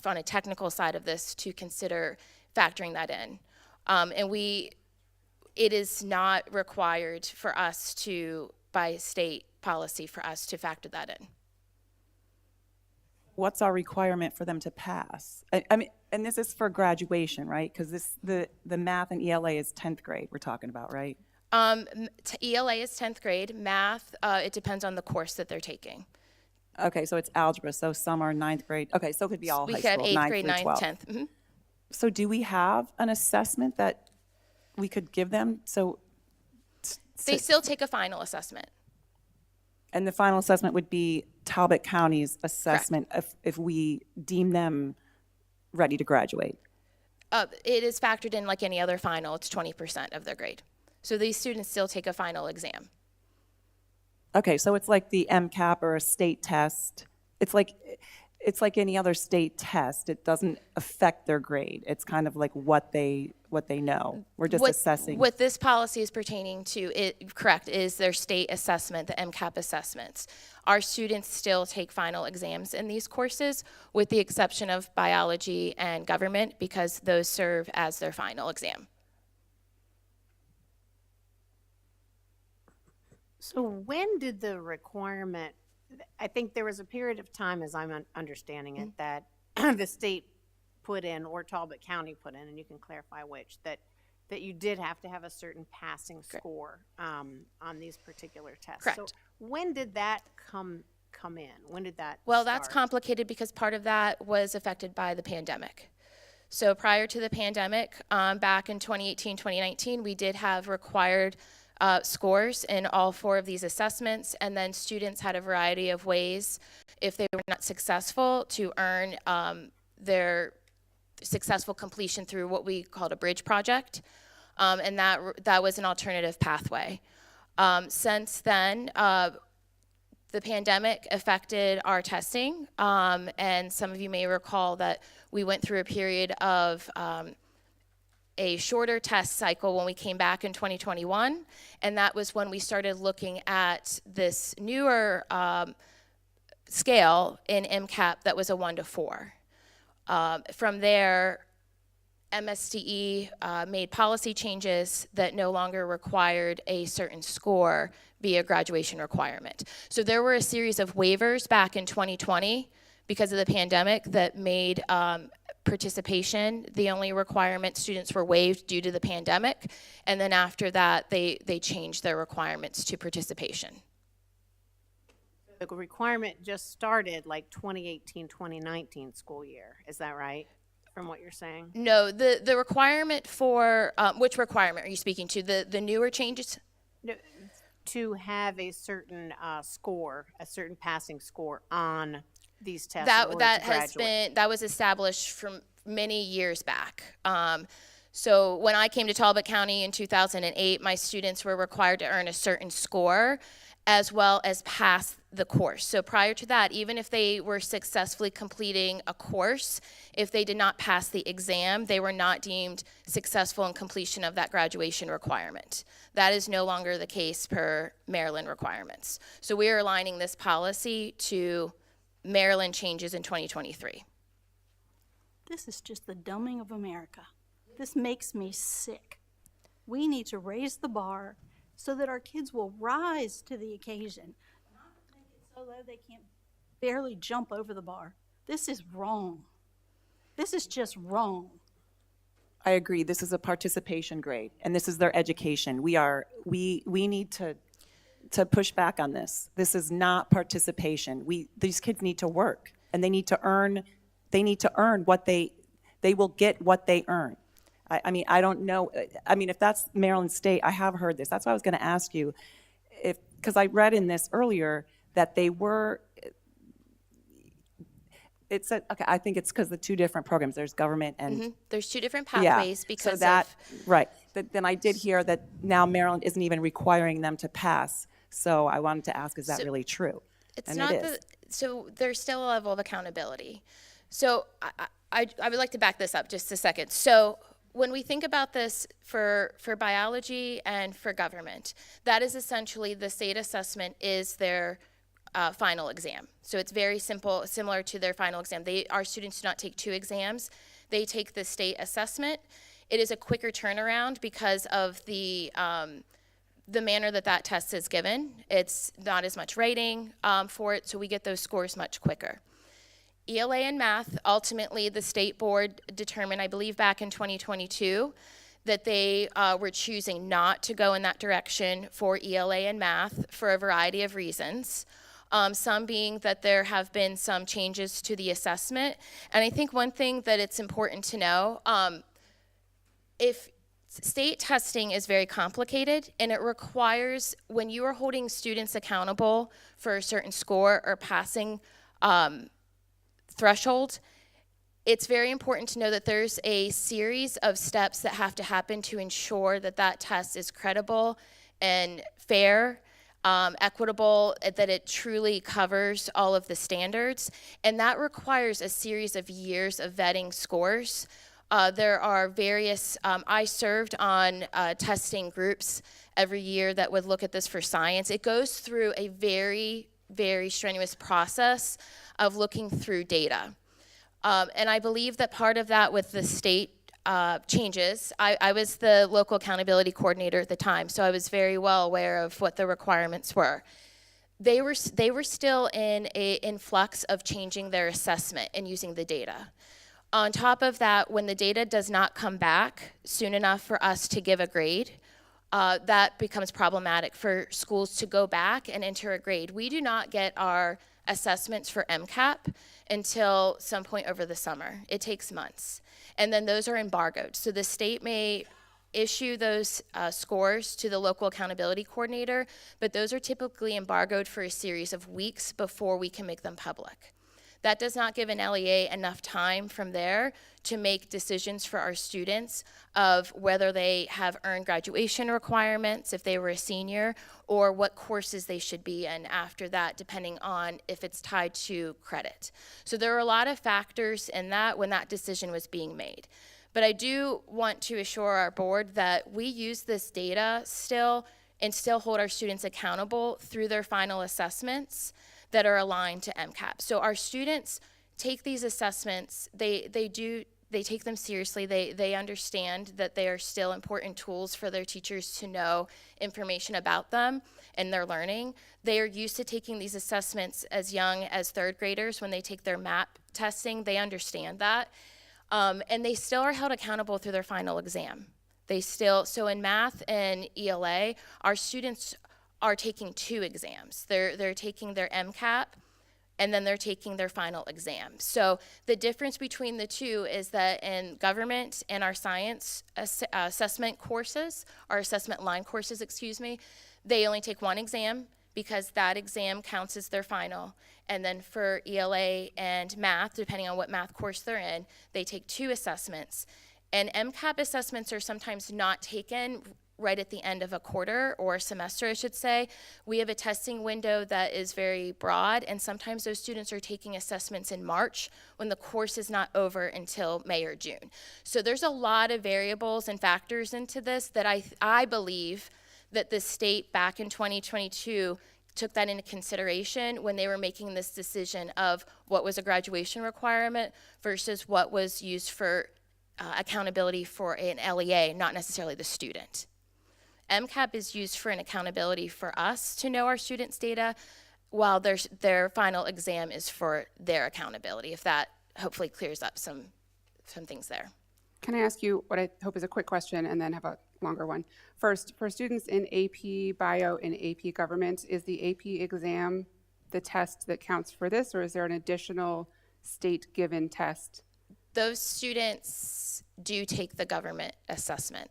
on a technical side of this, to consider factoring that in. It is not required for us to, by state policy, for us to factor that in. What's our requirement for them to pass? I mean, and this is for graduation, right? Because the math and ELA is 10th grade we're talking about, right? ELA is 10th grade. Math, it depends on the course that they're taking. Okay, so it's algebra, so some are 9th grade. Okay, so it could be all high school, 8th 9th grade, through 9th, 12th. 10th. Mm-hmm. So do we have an assessment that we could give them? They still take a final assessment. And the final assessment would be Talbot County's assessment if we deem them ready to graduate. It is factored in like any other final. It's 20% of their grade. So these students still take a final exam. Okay, so it's like the MCAP or a state test. It's like any other state test. It doesn't affect their grade. It's kind of like what they know. We're just assessing. What this policy is pertaining to, is their state assessment, the MCAP assessments. Our students still take final exams in these courses, with the exception of biology and government, because those serve as their final exam. So when did the requirement, I think there was a period of time, as I'm understanding it, that the state put in, or Talbot County put in, and you can clarify which, that that you did have to have a certain passing score on these particular tests. Correct. So when did that come in? When did that Well, that's start? complicated because part of that was affected by the pandemic. So prior to the pandemic, back in 2018, 2019, we did have required scores in all 4 of these assessments, and then students had a variety of ways, if they were not successful, to earn their successful completion through what we called a bridge project, and that was an alternative pathway. Since then, the pandemic affected our testing, and some of you may recall that we went through a period of a shorter test cycle when we came back in 2021, and that was when we started looking at this newer scale in MCAP that was a 1 to 4. From there, MSDE made policy changes that no longer required a certain score be a graduation requirement. So there were a series of waivers back in 2020 because of the pandemic that made participation the only requirement. Students were waived due to the pandemic, and then after that, they changed their requirements to participation. The requirement just started like 2018, 2019 school year. Is that right? From what you're saying? No, the requirement for, which requirement are you speaking to? The newer changes? No, to have a certain score, a certain passing score on these tests. in order That to has graduate. been, that was established from many years back. So when I came to Talbot County in 2008, my students were required to earn a certain score as well as pass the course. So prior to that, even if they were successfully completing a course, if they did not pass the exam, they were not deemed successful in completion of that graduation requirement. That is no longer the case per Maryland requirements. So we are aligning this policy to Maryland changes in 2023. This is just the dumbing of America. This makes me sick. We need to raise the bar so that our kids will rise to the occasion. Not make it so low they can't barely jump over the bar. This is wrong. This is just wrong. I agree. This is a participation grade, and this is their education. We need to push back on this. This is not participation. These kids need to work, and they need to earn what they will get what they earn. I mean, I don't know. I mean, if that's Maryland State, I have heard this. That's why I was going to ask you, because I read in this earlier that they were. It said, okay, I think it's because the 2 different programs. There's government and There's 2 different yeah. pathways because so that of right. Then I did hear that now Maryland isn't even requiring them to pass. So I wanted to ask, is that So really true? it's And not it is. so there's still a level of accountability. So I would like to back this up just a second. So when we think about this for biology and for government, that is essentially the state assessment is their final exam. So it's very simple, similar to their final exam. Our students do not take 2 exams. They take the state assessment. It is a quicker turnaround because of the manner that test is given. It's not as much rating for it, so we get those scores much quicker. ELA and math, ultimately the state board determined, I believe back in 2022, that they were choosing not to go in that direction for ELA and math for a variety of reasons. Some being that there have been some changes to the assessment. And I think one thing that it's important to know, if state testing is very complicated and it requires, when you are holding students accountable for a certain score or passing threshold, it's very important to know that there's a series of steps that have to happen to ensure that test is credible and fair, equitable, that it truly covers all of the standards. And that requires a series of years of vetting scores. There are various, I served on testing groups every year that would look at this for science. It goes through a very, very strenuous process of looking through data. And I believe that part of that with the state changes, I was the local accountability coordinator at the time, so I was very well aware of what the requirements were. They were still in flux of changing their assessment and using the data. On top of that, when the data does not come back soon enough for us to give a grade, that becomes problematic for schools to go back and enter a grade. We do not get our assessments for MCAP until some point over the summer. It takes months. And then those are embargoed. So the state may issue those scores to the local accountability coordinator, but those are typically embargoed for a series of weeks before we can make them public. That does not give an LEA enough time from there to make decisions for our students of whether they have earned graduation requirements if they were a senior, or what courses they should be in after that, depending on if it's tied to credit. So there are a lot of factors in that when that decision was being made. But I do want to assure our board that we use this data still and still hold our students accountable through their final assessments that are aligned to MCAP. So our students take these assessments, they take them seriously. They understand that they are still important tools for their teachers to know information about them and their learning. They are used to taking these assessments as young as third graders when they take their MAP testing. They understand that. And they still are held accountable through their final exam. So in math and ELA, our students are taking 2 exams. They're taking their MCAP, and then they're taking their final exam. So the difference between the two is that in government and our science assessment courses, our assessment line courses, they only take 1 exam because that exam counts as their final. And then for ELA and math, depending on what math course they're in, they take 2 assessments. And MCAP assessments are sometimes not taken right at the end of a quarter or a semester, I should say. We have a testing window that is very broad, and sometimes those students are taking assessments in March when the course is not over until May or June. So there's a lot of variables and factors into this that I believe that the state back in 2022 took that into consideration when they were making this decision of what was a graduation requirement versus what was used for accountability for an LEA, not necessarily the student. MCAP is used for an accountability for us to know our students' data, while their final exam is for their accountability, if that hopefully clears up some things there. Can I ask you what I hope is a quick question and then have a longer one? First, for students in AP Bio and AP Government, is the AP exam the test that counts for this, or is there an additional state-given test? Those students do take the government assessment.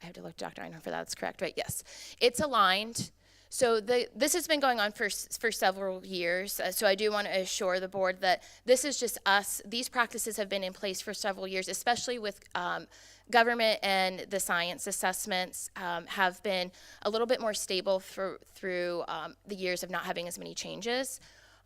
I have to look Dr. Einhorn for that. That's correct, right? Yes. It's aligned. So this has been going on for several years. So I do want to assure the board that this is just us. These practices have been in place for several years, especially with government, and the science assessments have been a little bit more stable through the years of not having as many changes.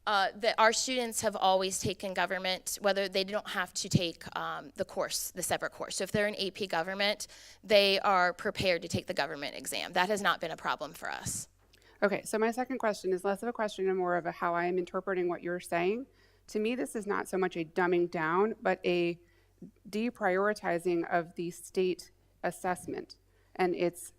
That our students have always taken government, whether they don't have to take the separate course. So if they're in AP Government, they are prepared to take the government exam. That has not been a problem for us. Okay, so my second question is less of a question and more of a how I am interpreting what you're saying. To me, this is not so much a dumbing down, but a deprioritizing of the state assessment and its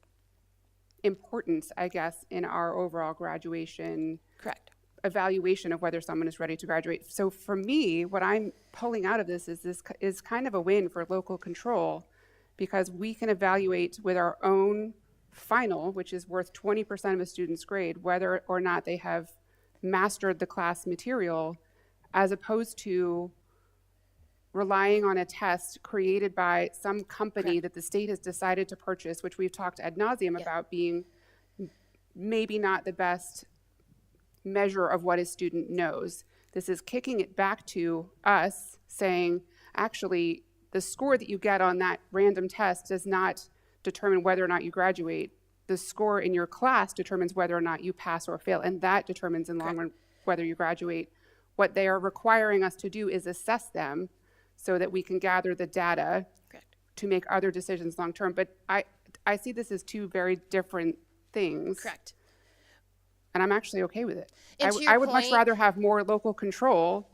importance, I guess, in our overall graduation Correct. evaluation of whether someone is ready to graduate. So for me, what I'm pulling out of this is kind of a win for local control, because we can evaluate with our own final, which is worth 20% of a student's grade, whether or not they have mastered the class material, as opposed to relying on a test created by some company Correct. that the state has decided to purchase, which we've talked ad nauseum about being maybe not the best measure of what a student knows. This is kicking it back to us, saying, actually, the score that you get on that random test does not determine whether or not you graduate. The score in your class determines whether or not you pass or fail, and that determines in the long run whether you graduate. What they are requiring us to do is assess them so that we can gather the data Correct. to make other decisions long term. But I see this as 2 very different things. Correct. And I'm actually okay with it. And to your I would much point- rather have more local control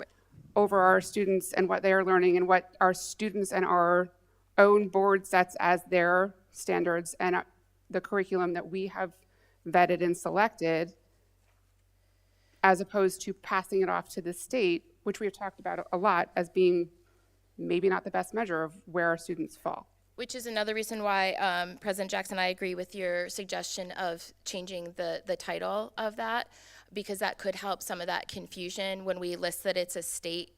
over our students and what they are learning and what our students and our own board sets as their standards and the curriculum that we have vetted and selected, as opposed to passing it off to the state, which we have talked about a lot as being maybe not the best measure of where our students fall. Which is another reason why, President Jackson, I agree with your suggestion of changing the title of that, because that could help some of that confusion when we list that it's a state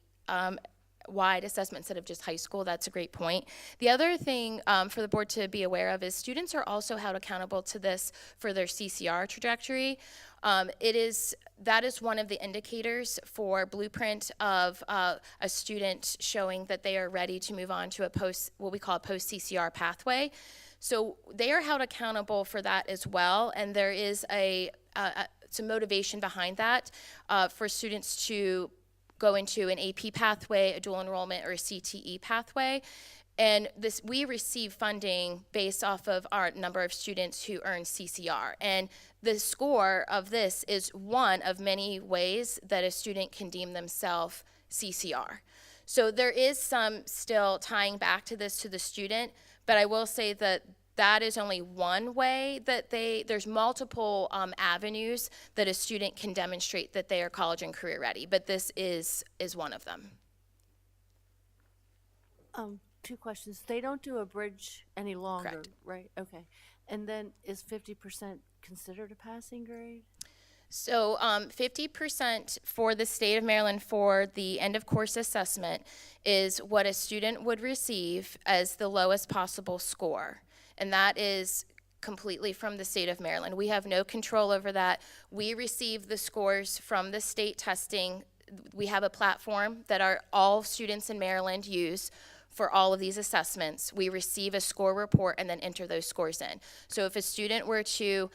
wide assessment instead of just high school. That's a great point. The other thing for the board to be aware of is students are also held accountable to this for their CCR trajectory. That is one of the indicators for blueprint of a student showing that they are ready to move on to what we call a post CCR pathway. So they are held accountable for that as well, and there is some motivation behind that for students to go into an AP pathway, a dual enrollment, or a CTE pathway. And we receive funding based off of our number of students who earn CCR. And the score of this is one of many ways that a student can deem themselves CCR. So there is some still tying back to this to the student, but I will say that that is only one way that there's multiple avenues that a student can demonstrate that they are college and career ready, but this is one of them. 2 questions. They don't do a bridge any longer, Correct. right? Okay. And then is 50% considered a passing grade? So 50% for the state of Maryland for the end of course assessment is what a student would receive as the lowest possible score. And that is completely from the state of Maryland. We have no control over that. We receive the scores from the state testing. We have a platform that all students in Maryland use for all of these assessments. We receive a score report and then enter those scores in. So if a student were to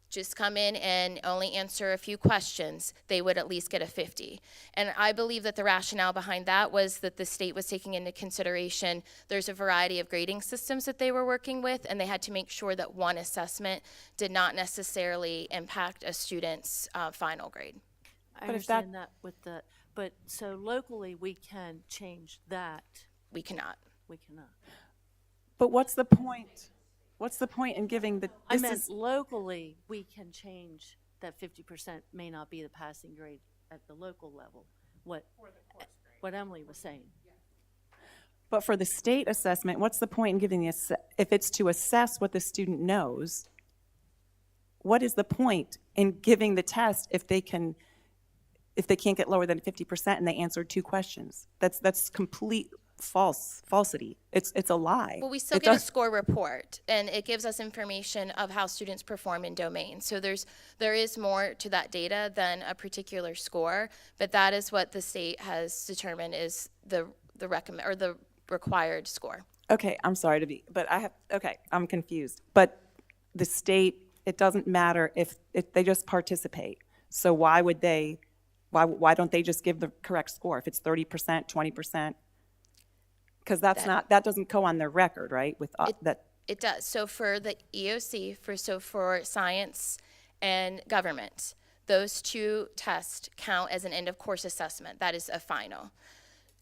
just come in and only answer a few questions, they would at least get a 50. And I believe that the rationale behind that was that the state was taking into consideration there's a variety of grading systems that they were working with, and they had to make sure that one assessment did not necessarily impact a student's final grade. I But if that- understand that with the, but so locally we can change that. We cannot. We cannot. But what's the point? What's the point in giving the, I this meant is, locally, we can change that 50% may not be the passing grade at the local level. What Emily was saying. but for the state assessment, what's the point in giving the, if it's to assess what the student knows, what is the point in giving the test if they can't get lower than 50% and they answered 2 questions? That's complete falsity. It's a lie. Well, we still It get a does- score report, and it gives us information of how students perform in domains. So there is more to that data than a particular score, but that is what the state has determined is the required score. Okay, I'm sorry to be, but I'm confused. But the state, it doesn't matter if they just participate. So why don't they just give the correct score if it's 30%, 20%? Because that doesn't go on their record, right? It does. So for the EOC, for science and government, those 2 tests count as an end of course assessment. That is a final.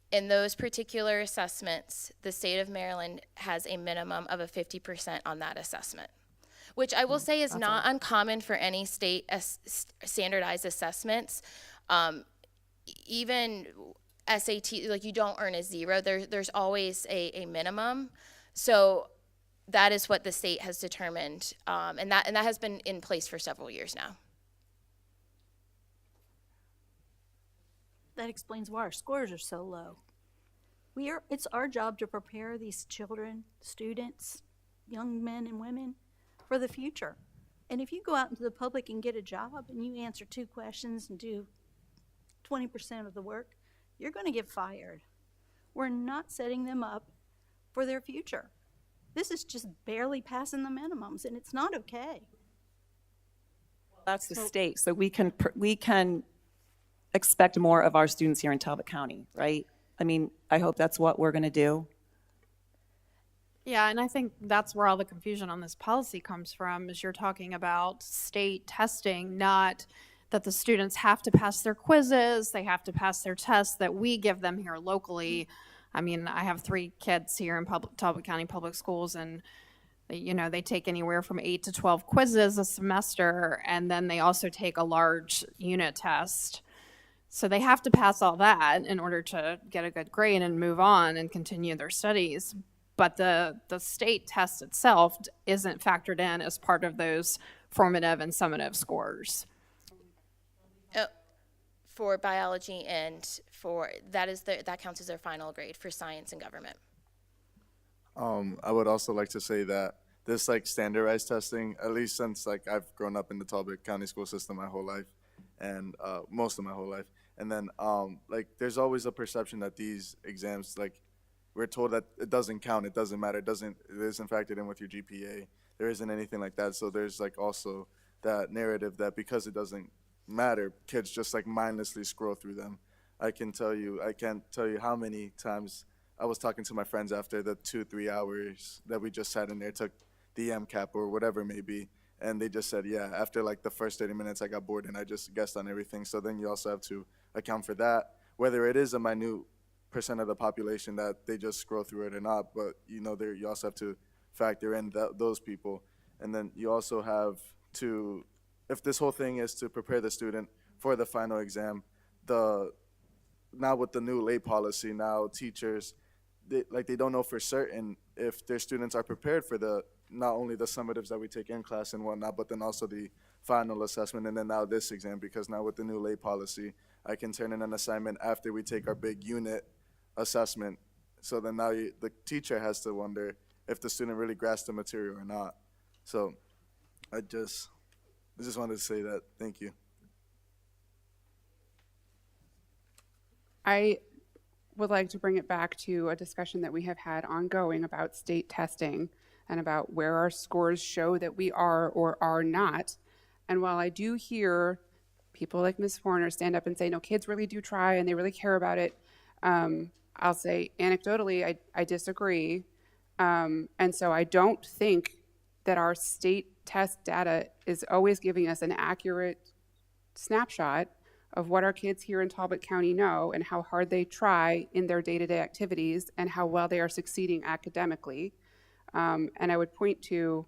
In those particular assessments, the state of Maryland has a minimum of a 50% on that assessment, which I will say is not uncommon for any state standardized assessments. Even SAT, like you don't earn a 0. There's always a minimum. So that is what the state has determined, and that has been in place for several years now. That explains why our scores are so low. It's our job to prepare these children, students, young men and women for the future. And if you go out into the public and get a job and you answer 2 questions and do 20% of the work, you're going to get fired. We're not setting them up for their future. This is just barely passing the minimums, and it's not okay. That's the state, so we can expect more of our students here in Talbot County, right? I mean, I hope that's what we're going to do. Yeah, and I think that's where all the confusion on this policy comes from, is you're talking about state testing, not that the students have to pass their quizzes, they have to pass their tests that we give them here locally. I mean, I have 3 kids here in Talbot County Public Schools, and they take anywhere from 8 to 12 quizzes a semester, and then they also take a large unit test. So they have to pass all that in order to get a good grade and move on and continue their studies. But the state test itself isn't factored in as part of those formative and summative scores. For biology and for, that counts as their final grade for science and government. I would also like to say that this like standardized testing, at least since like I've grown up in the Talbot County school system my whole life, and most of my whole life, and then like there's always a perception that these exams, like we're told that it doesn't count, it doesn't matter, it isn't factored in with your GPA. There isn't anything like that. So there's like also that narrative that because it doesn't matter, kids just like mindlessly scroll through them. I can't tell you how many times I was talking to my friends after the 2-3 hours that we just sat in there, took the MCAP or whatever it may be, and they just said, yeah, after like the first 30 minutes I got bored and I just guessed on everything. So then you also have to account for that, whether it is a minute percent of the population that they just scroll through it or not, but you know, you also have to factor in those people. And then you also have to, if this whole thing is to prepare the student for the final exam, now with the new late policy, now teachers, they don't know for certain if their students are prepared for not only the summatives that we take in class and whatnot, but then also the final assessment and then now this exam, because now with the new late policy, I can turn in an assignment after we take our big unit assessment. So then now the teacher has to wonder if the student really grasped the material or not. So I just wanted to say that. Thank you. I would like to bring it back to a discussion that we have had ongoing about state testing and about where our scores show that we are or are not. And while I do hear people like Ms. Forner stand up and say, no, kids really do try and they really care about it, I'll say anecdotally, I disagree. And so I don't think that our state test data is always giving us an accurate snapshot of what our kids here in Talbot County know and how hard they try in their day-to-day activities and how well they are succeeding academically. And I would point to,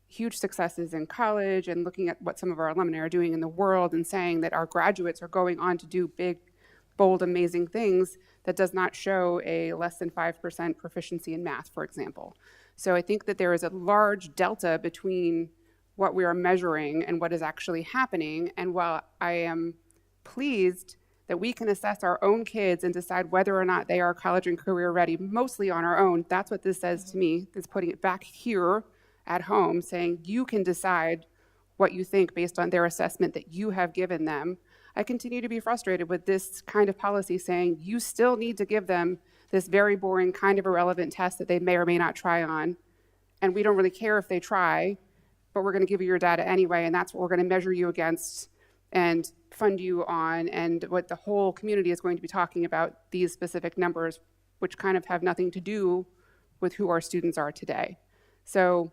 huge successes in college and looking at what some of our alumni are doing in the world and saying that our graduates are going on to do big, bold, amazing things. That does not show a less than 5% proficiency in math, for example. So I think that there is a large delta between what we are measuring and what is actually happening. And while I am pleased that we can assess our own kids and decide whether or not they are college and career ready, mostly on our own, that's what this says to me. It's putting it back here at home, saying you can decide what you think based on their assessment that you have given them. I continue to be frustrated with this kind of policy saying you still need to give them this very boring, kind of irrelevant test that they may or may not try on. And we don't really care if they try, but we're going to give you your data anyway, and that's what we're going to measure you against and fund you on, and what the whole community is going to be talking about, these specific numbers, which kind of have nothing to do with who our students are today. So,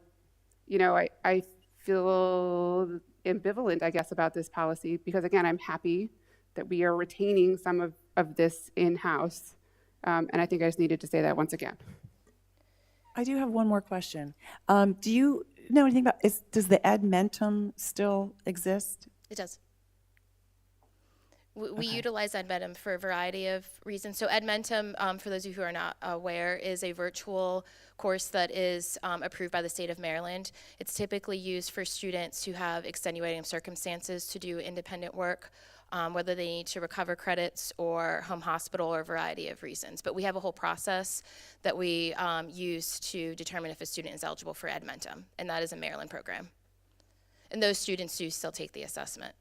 I feel ambivalent, I guess, about this policy, because again, I'm happy that we are retaining some of this in-house. And I think I just needed to say that once again. I do have one more question. Do you know anything about, does the Edmentum still exist? It does. We utilize Edmentum for a variety of reasons. So Edmentum, for those of you who are not aware, is a virtual course that is approved by the state of Maryland. It's typically used for students who have extenuating circumstances to do independent work, whether they need to recover credits or home hospital or a variety of reasons. But we have a whole process that we use to determine if a student is eligible for Edmentum, and that is a Maryland program. And those students do still take the assessment.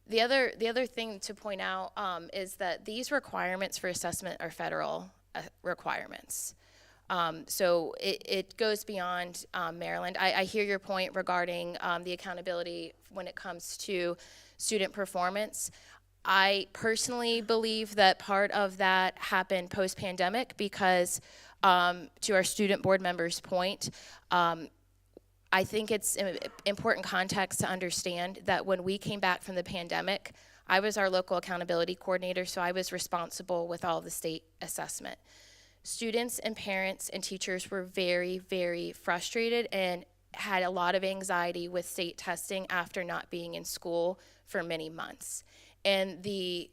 The other thing to point out is that these requirements for assessment are federal requirements. So it goes beyond Maryland. I hear your point regarding the accountability when it comes to student performance. I personally believe that part of that happened post-pandemic because, to our student board members' point, I think it's important context to understand that when we came back from the pandemic, I was our local accountability coordinator, so I was responsible with all of the state assessment. Students and parents and teachers were very, very frustrated and had a lot of anxiety with state testing after not being in school for many months. And the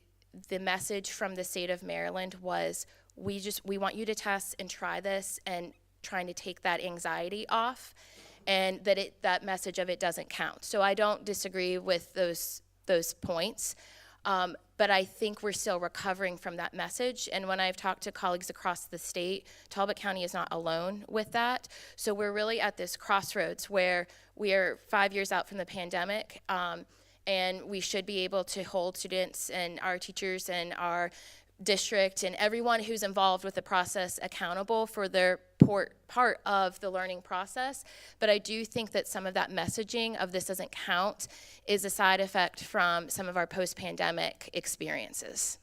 message from the state of Maryland was, we want you to test and try this, and trying to take that anxiety off, and that message of it doesn't count. So I don't disagree with those points. But I think we're still recovering from that message. And when I've talked to colleagues across the state, Talbot County is not alone with that. So we're really at this crossroads where we are 5 years out from the pandemic, and we should be able to hold students and our teachers and our district and everyone who's involved with the process accountable for their part of the learning process. But I do think that some of that messaging of this doesn't count is a side effect from some of our post-pandemic experiences.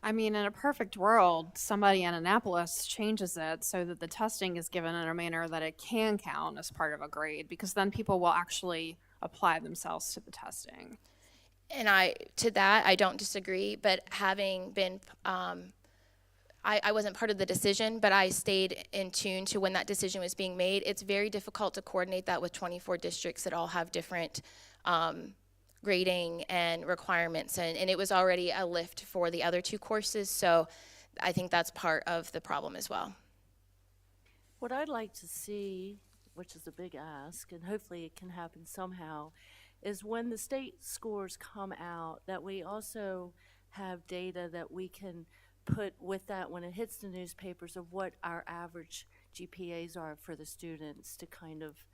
I mean, in a perfect world, somebody in Annapolis changes it so that the testing is given in a manner that it can count as part of a grade, because then people will actually apply themselves to the testing. And to that, I don't disagree, but having been, I wasn't part of the decision, but I stayed in tune to when that decision was being made. It's very difficult to coordinate that with 24 districts that all have different grading and requirements, and it was already a lift for the other two courses, so I think that's part of the problem as well. What I'd like to see, which is a big ask, and hopefully it can happen somehow, is when the state scores come out, that we also have data that we can put with that when it hits the newspapers of what our average GPAs are for the students, to kind of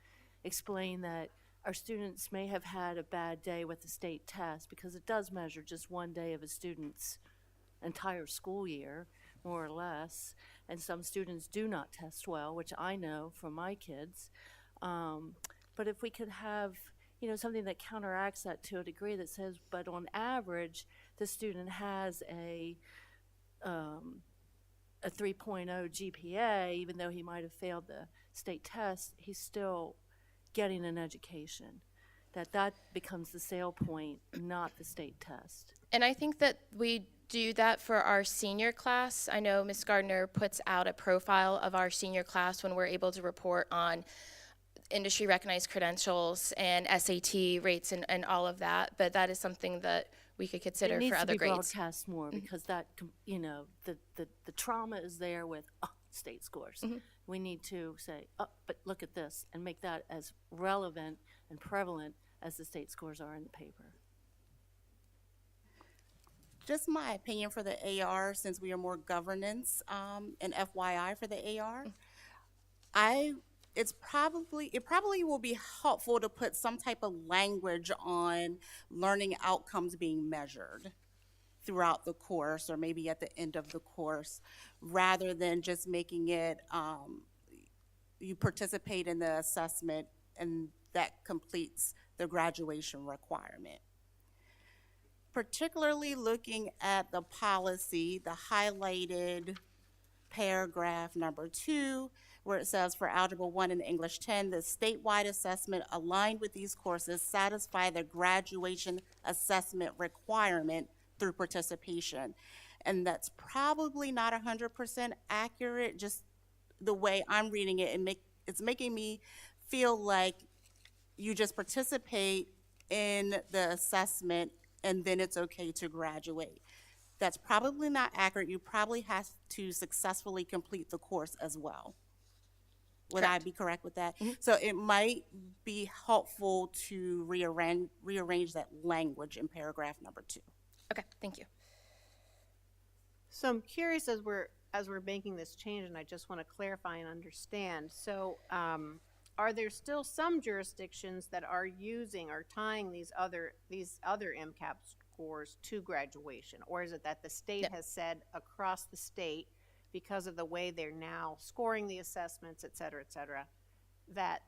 explain that our students may have had a bad day with the state test, because it does measure just one day of a student's entire school year, more or less, and some students do not test well, which I know from my kids. But if we could have something that counteracts that to a degree, that says, but on average, the student has a 3.0 GPA, even though he might have failed the state test, he's still getting an education. That becomes the sale point, not the state test. And I think that we do that for our senior class. I know Ms. Gardner puts out a profile of our senior class when we're able to report on industry recognized credentials and SAT rates and all of that, but that is something that we could consider for other grades. It needs to be broadcast more, because that, the trauma is there with state scores. We need to say, but look at this, and make that as relevant and prevalent as the state scores are in the paper. Just my opinion for the AR, since we are more governance and FYI for the AR, it probably will be helpful to put some type of language on learning outcomes being measured throughout the course, or maybe at the end of the course, rather than just making it you participate in the assessment and that completes the graduation requirement. Particularly looking at the policy, the highlighted paragraph number 2, where it says, for Algebra 1 and English 10, the statewide assessment aligned with these courses satisfy the graduation assessment requirement through participation. And that's probably not 100% accurate, just the way I'm reading it. It's making me feel like you just participate in the assessment and then it's okay to graduate. That's probably not accurate. You probably have to successfully complete the course as well. Would I be correct with that? So it might be helpful to rearrange that language in paragraph number 2. Okay, thank you. So I'm curious, as we're making this change, and I just want to clarify and understand. So are there still some jurisdictions that are tying these other MCAP scores to graduation, or is it that the state has said across the state, because of the way they're now scoring the assessments, et cetera, that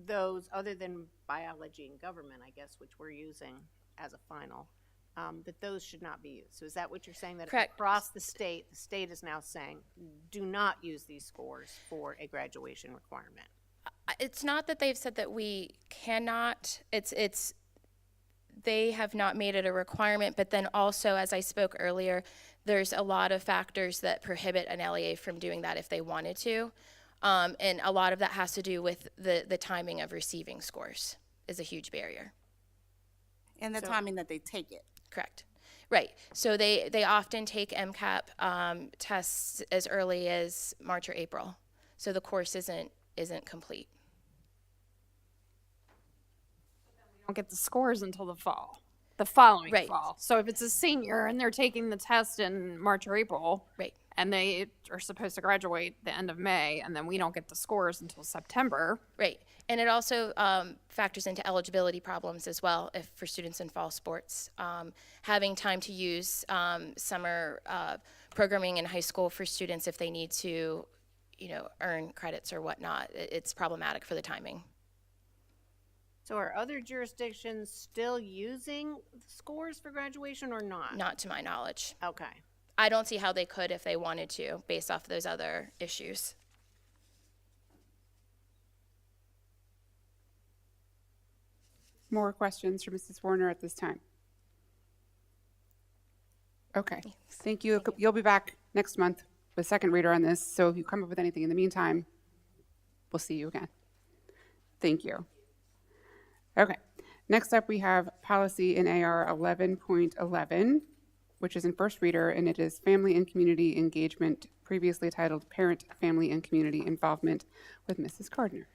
those, other than biology and government, I guess, which we're using as a final, that those should not be used? So is that what you're saying, that Correct. Across the state is now saying, do not use these scores for a graduation requirement? It's not that they've said that we cannot, they have not made it a requirement, but then also, as I spoke earlier, there's a lot of factors that prohibit an LEA from doing that if they wanted to. And a lot of that has to do with the timing of receiving scores is a huge barrier. And the timing that they take it. Correct. Right. So they often take MCAP tests as early as March or April. So the course isn't complete. Don't get the scores until the fall, the following Right. fall. So if it's a senior and they're taking the test in March or April, Right. and they are supposed to graduate the end of May, and then we don't get the scores until September. Right. And it also factors into eligibility problems as well if for students in fall sports. Having time to use summer programming in high school for students if they need to, earn credits or whatnot, it's problematic for the timing. So are other jurisdictions still using scores for graduation or not? Not to my knowledge. Okay. I don't see how they could if they wanted to, based off those other issues. More questions for Mrs. Warner at this time? Okay, thank you. You'll be back next month with second reader on this, so if you come up with anything in the meantime, we'll see you again. Thank you. Okay, next up we have policy in AR 11.11, which is in first reader, and it is family and community engagement, previously titled parent, family, and community involvement, with Mrs. Gardner.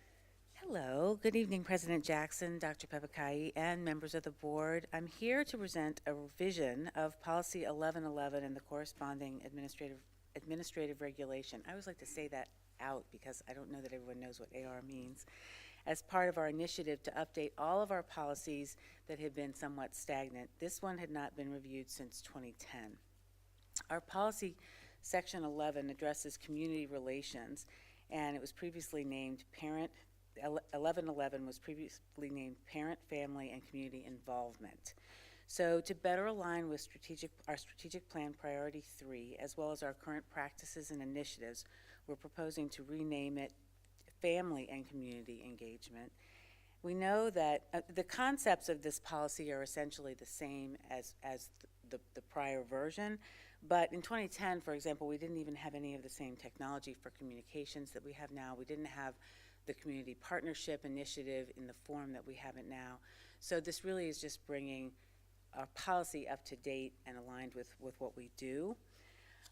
Hello, good evening, President Jackson, Dr. Pepakai, and members of the board. I'm here to present a revision of Policy 1111 and the corresponding administrative regulation. I always like to say that out because I don't know that everyone knows what AR means. As part of our initiative to update all of our policies that have been somewhat stagnant, this one had not been reviewed since 2010. Our policy section 11 addresses community relations, and it was previously named 1111 was previously named Parent, Family, and Community Involvement. So to better align with our strategic plan priority 3, as well as our current practices and initiatives, we're proposing to rename it Family and Community Engagement. We know that the concepts of this policy are essentially the same as the prior version, but in 2010, for example, we didn't even have any of the same technology for communications that we have now. We didn't have the community partnership initiative in the form that we have it now. So this really is just bringing our policy up to date and aligned with what we do.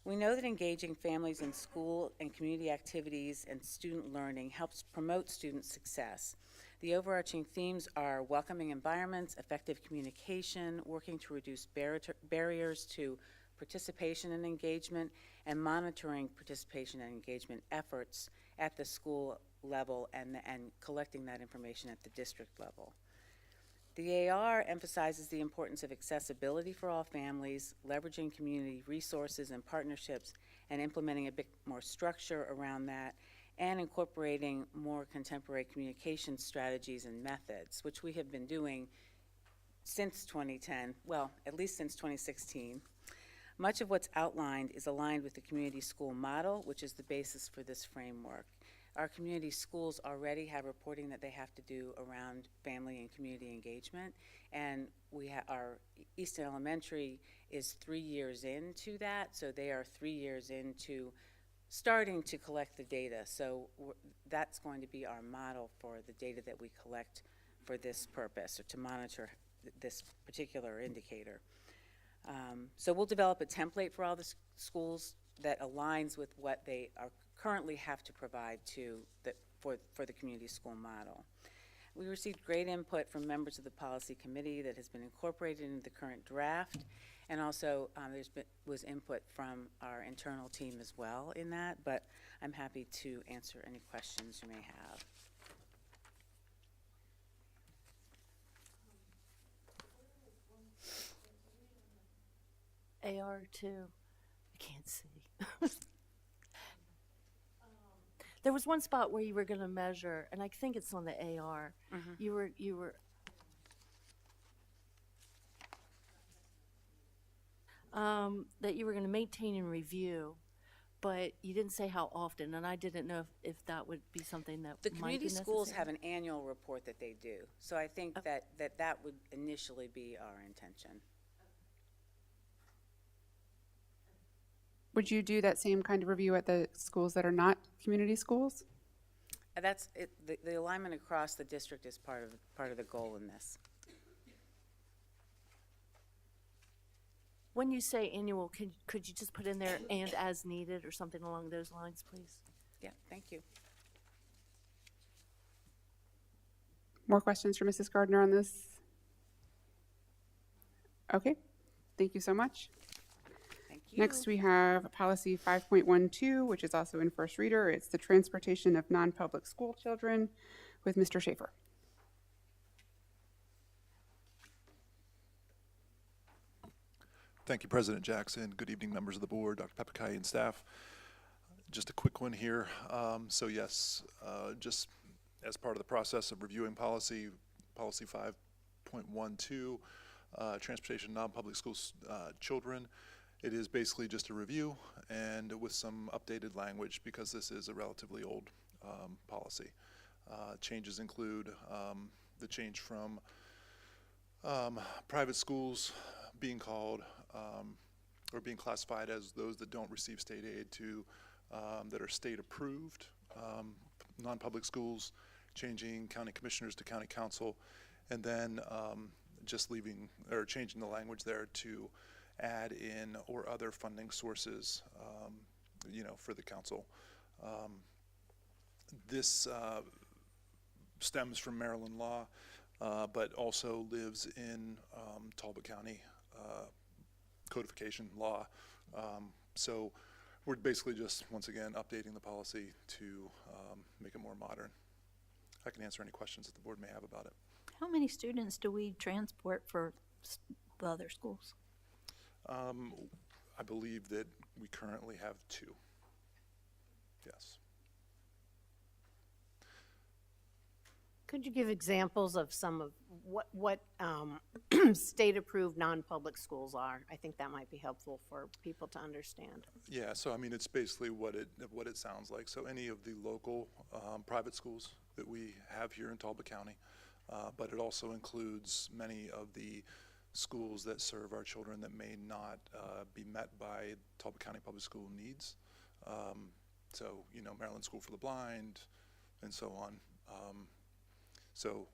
We know that engaging families in school and community activities and student learning helps promote student success. The overarching themes are welcoming environments, effective communication, working to reduce barriers to participation and engagement, and monitoring participation and engagement efforts at the school level and collecting that information at the district level. The AR emphasizes the importance of accessibility for all families, leveraging community resources and partnerships, and implementing a bit more structure around that, and incorporating more contemporary communication strategies and methods, which we have been doing since 2010, well, at least since 2016. Much of what's outlined is aligned with the community school model, which is the basis for this framework. Our community schools already have reporting that they have to do around family and community engagement, and our Easton Elementary is 3 years into that, so they are 3 years into starting to collect the data. So that's going to be our model for the data that we collect for this purpose, or to monitor this particular indicator. So we'll develop a template for all the schools that aligns with what they currently have to provide for the community school model. We received great input from members of the policy committee that has been incorporated into the current draft, and also was input from our internal team as well in that, but I'm happy to answer any questions you may have. AR2, I can't see. There was one spot where you were going to measure, and I think it's on the AR. Mm-hmm. You were that you were going to maintain and review, but you didn't say how often, and I didn't know if that would be something that The might community be schools necessary. have an annual report that they do, so I think that would initially be our intention. Would you do that same kind of review at the schools that are not community schools? That's it. The alignment across the district is part of the goal in this. When you say annual, could you just put in there and as needed or something along those lines, please? Yeah, thank you. More questions for Mrs. Gardner on this? Okay, thank you so much. Thank you. Next, we have policy 5.12, which is also in first reader. It's the transportation of non-public school children with Mr. Schaefer. Thank you, President Jackson. Good evening, members of the board, Dr. Pepikai and staff. Just a quick one here. So yes, just as part of the process of reviewing policy 5.12, transportation of non-public school children, it is basically just a review and with some updated language because this is a relatively old policy. Changes include the change from private schools being called or being classified as those that don't receive state aid to that are state approved non-public schools, changing county commissioners to county council, and then just leaving or changing the language there to add in or other funding sources, for the council. This stems from Maryland law, but also lives in Talbot County codification law. So we're basically just, once again, updating the policy to make it more modern. I can answer any questions that the board may have about it. How many students do we transport for the other schools? I believe that we currently have 2. Yes. Could you give examples of some of what state-approved non-public schools are? I think that might be helpful for people to understand. Yeah, so I mean, it's basically what it sounds like. So any of the local private schools that we have here in Talbot County, but it also includes many of the schools that serve our children that may not be met by Talbot County Public School needs. So, Maryland School for the Blind, and so on. So,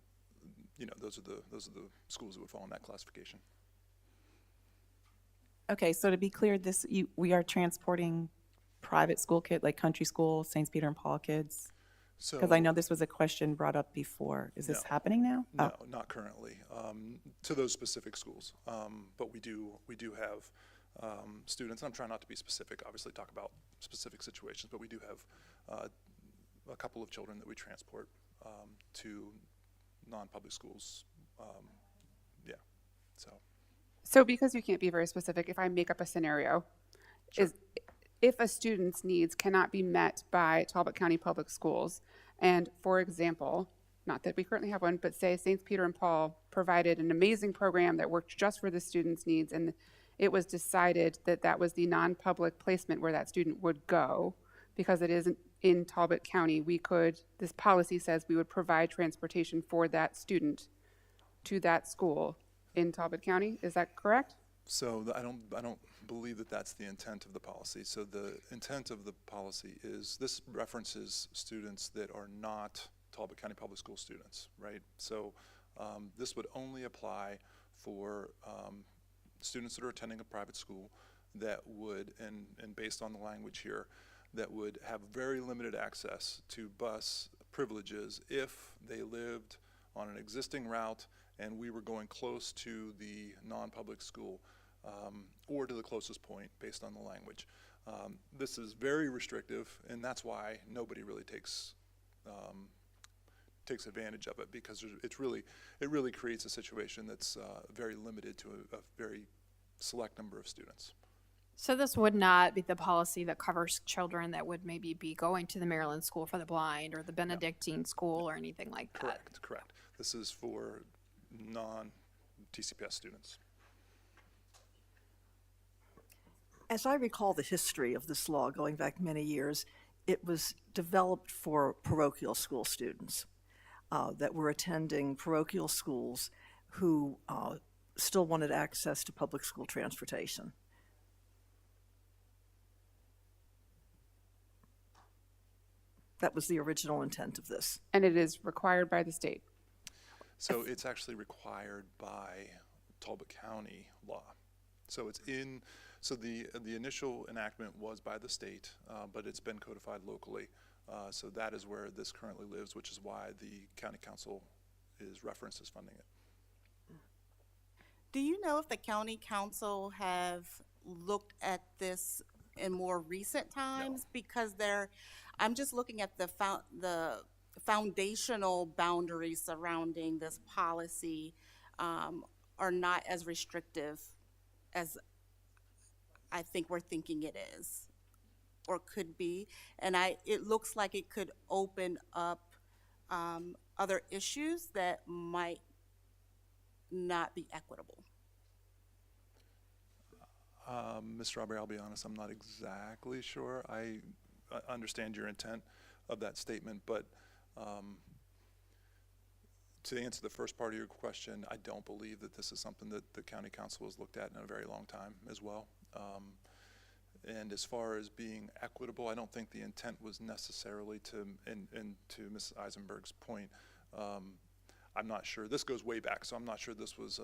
those are the schools that would fall in that classification. Okay, so to be clear, we are transporting private school kids, like country school, St. Peter and Paul kids? So, Because I know this was a question brought up before. Is this happening now? No, not currently, to those specific schools. But we do have students, and I'm trying not to be specific, obviously talk about specific situations, but we do have a couple of children that we transport to non-public schools. So because you can't be very specific, if I make up a scenario, Sure. If a student's needs cannot be met by Talbot County Public Schools, and for example, not that we currently have one, but say St. Peter and Paul provided an amazing program that worked just for the student's needs, and it was decided that that was the non-public placement where that student would go, because it isn't in Talbot County, this policy says we would provide transportation for that student to that school in Talbot County. Is that correct? So I don't believe that that's the intent of the policy. So the intent of the policy is this references students that are not Talbot County Public School students, right? So this would only apply for students that are attending a private school that would, and based on the language here, that would have very limited access to bus privileges if they lived on an existing route and we were going close to the non-public school or to the closest point based on the language. This is very restrictive, and that's why nobody really takes advantage of it, because it really creates a situation that's very limited to a very select number of students. So this would not be the policy that covers children that would maybe be going to the Maryland School for the Blind or the Benedictine School or anything like that? Correct. This is for non-TCPS students. As I recall the history of this law going back many years, it was developed for parochial school students that were attending parochial schools who still wanted access to public school transportation. That was the original intent of this. And it is required by the state. So it's actually required by Talbot County law. So it's in, so the initial enactment was by the state, but it's been codified locally. So that is where this currently lives, which is why the county council is referenced as funding it. Do you know if the county council have looked at this in more recent times? Because I'm just looking at the foundational boundaries surrounding this policy are not as restrictive as I think we're thinking it is or could be. And it looks like it could open up other issues that might not be equitable. Ms. Strawberry, I'll be honest, I'm not exactly sure. I understand your intent of that statement, but to answer the first part of your question, I don't believe that this is something that the county council has looked at in a very long time as well. And as far as being equitable, I don't think the intent was necessarily to, and to Mrs. Eisenberg's point, I'm not sure. This goes way back, so I'm not sure this was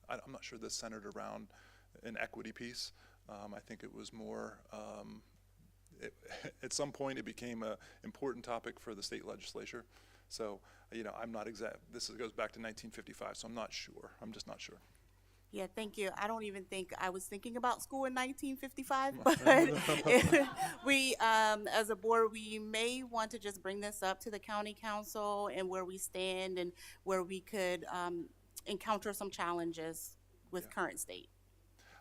I'm not sure this centered around an equity piece. I think it was more, at some point it became an important topic for the state legislature. So, I'm not exact, this goes back to 1955, so I'm not sure. I'm just not sure. Yeah, thank you. I don't even think I was thinking about school in 1955, but we, as a board, we may want to just bring this up to the county council and where we stand and where we could encounter some challenges with current state.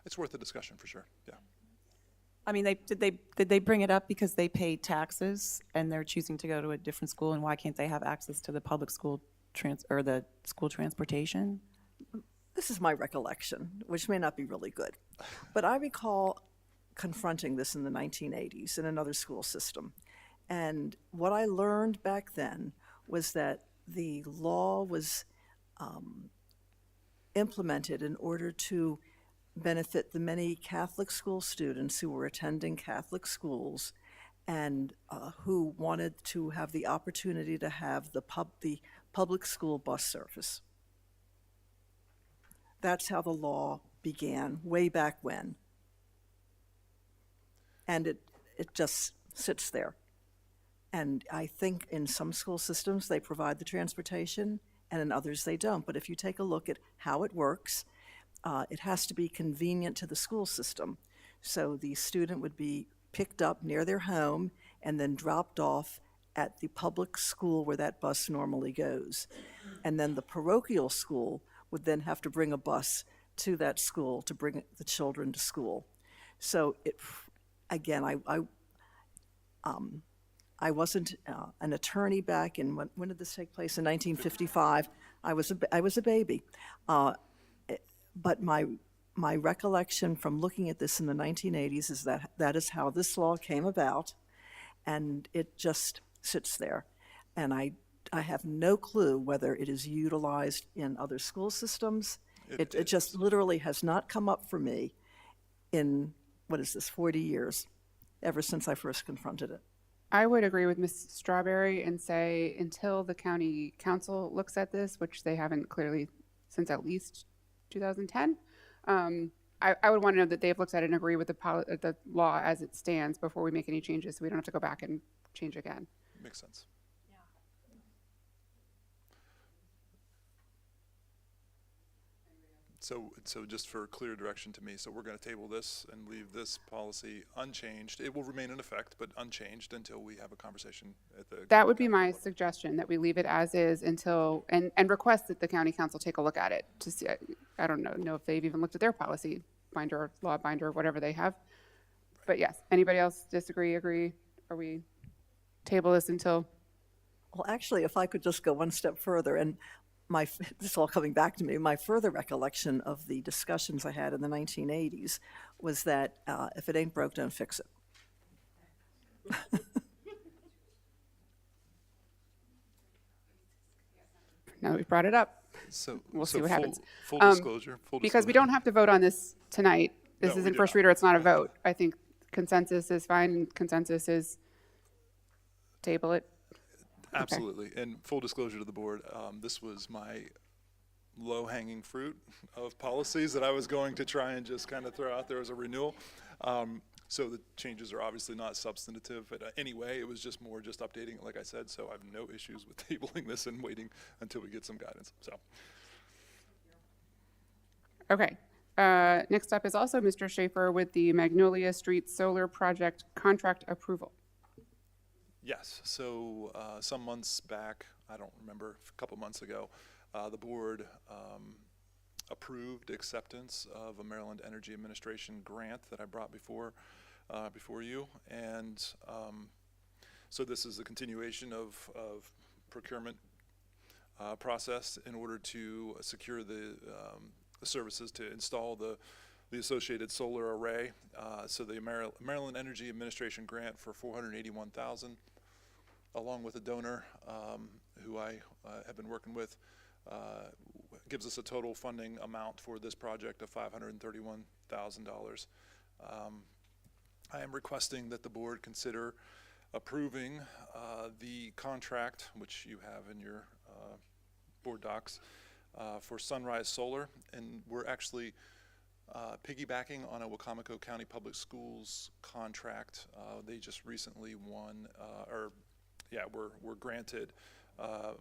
It's worth a discussion for sure, yeah. I mean, did they bring it up because they pay taxes and they're choosing to go to a different school, and why can't they have access to the public school or the school transportation? This is my recollection, which may not be really good. But I recall confronting this in the 1980s in another school system. And what I learned back then was that the law was implemented in order to benefit the many Catholic school students who were attending Catholic schools and who wanted to have the opportunity to have the public school bus service. That's how the law began way back when. And it just sits there. And I think in some school systems they provide the transportation and in others they don't. But if you take a look at how it works, it has to be convenient to the school system. So the student would be picked up near their home and then dropped off at the public school where that bus normally goes. And then the parochial school would then have to bring a bus to that school to bring the children to school. So again, I wasn't an attorney back in, when did this take place? In 1955. I was a baby. But my recollection from looking at this in the 1980s is that is how this law came about, and it just sits there. And I have no clue whether it is utilized in other school systems. It just literally has not come up for me in, 40 years, ever since I first confronted it. I would agree with Ms. Strawberry and say until the county council looks at this, which they haven't clearly since at least 2010, I would want to know that they've looked at it and agree with the law as it stands before we make any changes, so we don't have to go back and change again. Makes sense. So just for clear direction to me, so we're going to table this and leave this policy unchanged. It will remain in effect, but unchanged until we have a conversation at the. That would be my suggestion, that we leave it as is until, and request that the county council take a look at it to see. I don't know if they've even looked at their policy binder, law binder, whatever they have. But yes, anybody else disagree, agree? Or we table this until? Well, actually, if I could just go one step further, and this is all coming back to me, my further recollection of the discussions I had in the 1980s was that if it ain't broke, don't fix it. Now we've brought it up. So we'll see what happens. Full disclosure. Because we don't have to vote on this tonight. This isn't first reader. It's not a vote. I think consensus is fine, and consensus is table it. Absolutely. And full disclosure to the board, this was low-hanging fruit of policies that I was going to try and just kind of throw out there as a renewal. So the changes are obviously not substantive, but anyway, it was just more just updating it, like I said, so I have no issues with tabling this and waiting until we get some guidance, so. Okay. Next up is also Mr. Schaefer with the Magnolia Street Solar Project contract approval. Yes, so some months back, I don't remember, a couple months ago, the board approved acceptance of a Maryland Energy Administration grant that I brought before you, and so this is a continuation of procurement process in order to secure the services to install the associated solar array. So the Maryland Energy Administration grant for $481,000, along with a donor who I have been working with, gives us a total funding amount for this project of $531,000. I am requesting that the board consider approving the contract, which you have in your board docs, for Sunrise Solar, and we're actually piggybacking on a Wacomico County Public Schools contract. They just recently won, were granted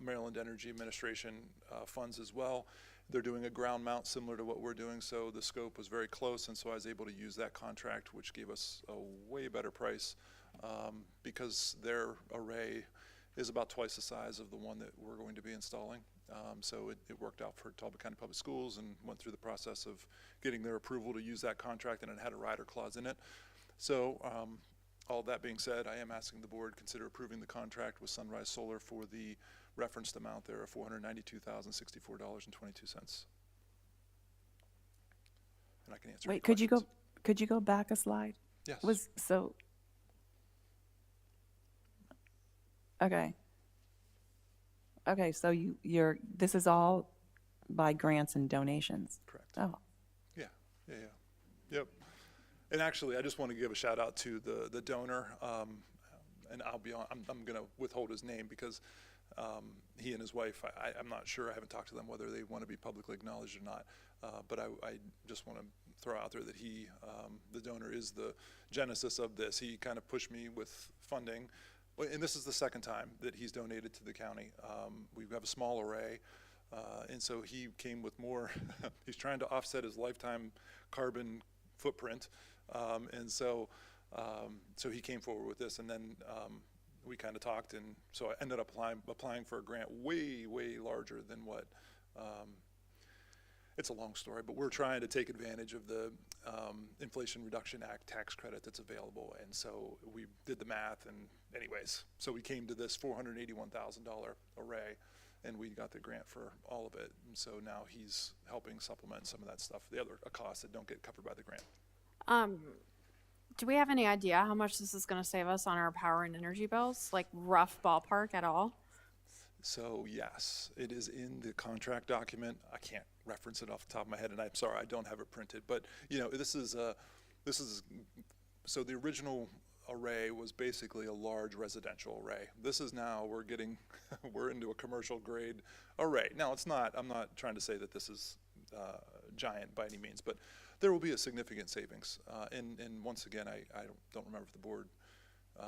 Maryland Energy Administration funds as well. They're doing a ground mount similar to what we're doing, so the scope was very close, and so I was able to use that contract, which gave us a way better price because their array is about twice the size of the one that we're going to be installing. So it worked out for Talbot County Public Schools and went through the process of getting their approval to use that contract, and it had a rider clause in it. So all that being said, I am asking the board consider approving the contract with Sunrise Solar for the referenced amount there of $492,064.22. And I can answer any Wait, could you questions. go back a slide? Yes. Okay, so this is all by grants and donations. Correct. Oh, Yep. And actually, I just want to give a shout out to the donor, and I'm going to withhold his name because he and his wife, I'm not sure, I haven't talked to them whether they want to be publicly acknowledged or not, but I just want to throw out there that the donor is the genesis of this. He kind of pushed me with funding, and this is the second time that he's donated to the county. We have a small array, and so he came with more. He's trying to offset his lifetime carbon footprint, and so he came forward with this, and then we kind of talked, and so I ended up applying for a grant way larger than what. It's a long story, but we're trying to take advantage of the Inflation Reduction Act tax credit that's available, and so we did the math, and anyways, so we came to this $481,000 array, and we got the grant for all of it, and so now he's helping supplement some of that stuff, the other costs that don't get covered by the grant. Do we have any idea how much this is going to save us on our power and energy bills? Like rough ballpark at all? So yes, it is in the contract document. I can't reference it off the top of my head, and I'm sorry, I don't have it printed. But so the original array was basically a large residential array. This is now we're into a commercial grade array. Now I'm not trying to say that this is giant by any means, but there will be a significant savings. And once again, I don't remember if the board,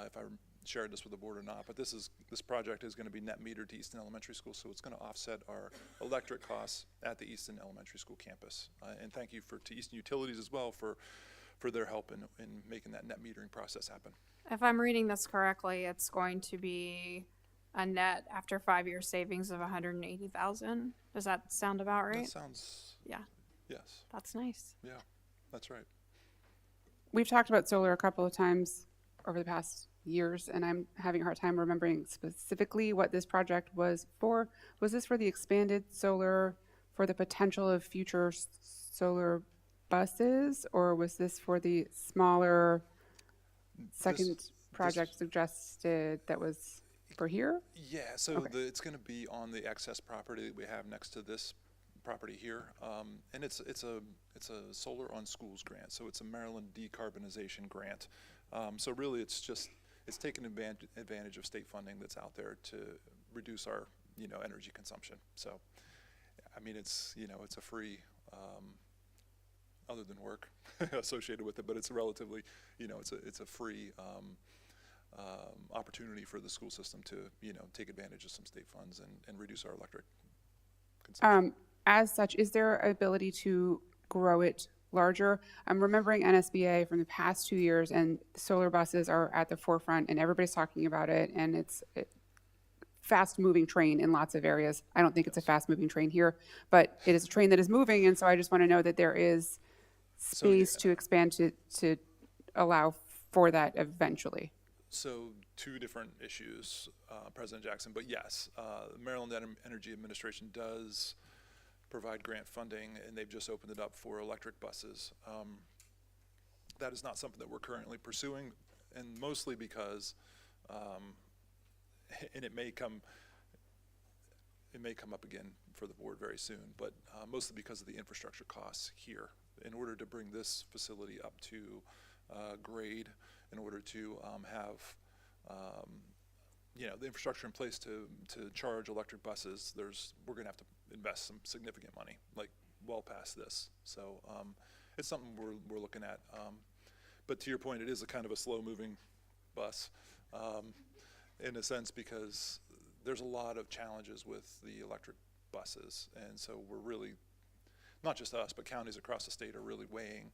if I shared this with the board or not, but this project is going to be net metered to Easton Elementary School, so it's going to offset our electric costs at the Easton Elementary School campus. And thank you to Easton Utilities as well for their help in making that net metering process happen. If I'm reading this correctly, it's going to be a net after 5 year savings of $180,000. Does that sound about right? That sounds. Yeah. Yes. That's nice. Yeah, that's right. We've talked about solar a couple of times over the past years, and I'm having a hard time remembering specifically what this project was for. Was this for the expanded solar for the potential of future solar buses, or was this for the smaller second project suggested that was for here? Yeah, so Okay. it's going to be on the excess property that we have next to this property here, and it's a solar on schools grant, so it's a Maryland decarbonization grant. So really, it's taking advantage of state funding that's out there to reduce our energy consumption. So I mean, it's, you know, it's a free, other than work associated with it, but it's a relatively, you know, it's a free opportunity for the school system to, you know, take advantage of some state funds and reduce our electric consumption. As such, is there ability to grow it larger? I'm remembering NSBA from the past 2 years, and solar buses are at the forefront, and everybody's talking about it, and it's a fast-moving train in lots of areas. I don't think it's a fast-moving train here, but it is a train that is moving, and so I just want to know that there is space to expand to allow for that eventually. So 2 different issues, President Jackson, but yes, the Maryland Energy Administration does provide grant funding, and they've just opened it up for electric buses. That is not something that we're currently pursuing, and mostly because, and it may come up again for the board very soon, but mostly because of the infrastructure costs here. In order to bring this facility up to grade, in order to have you know, the infrastructure in place to charge electric buses, we're going to have to invest some significant money, like well past this. So it's something we're looking at. But to your point, it is a kind of a slow-moving bus in a sense, because there's a lot of challenges with the electric buses, and so we're really, not just us, but counties across the state are really weighing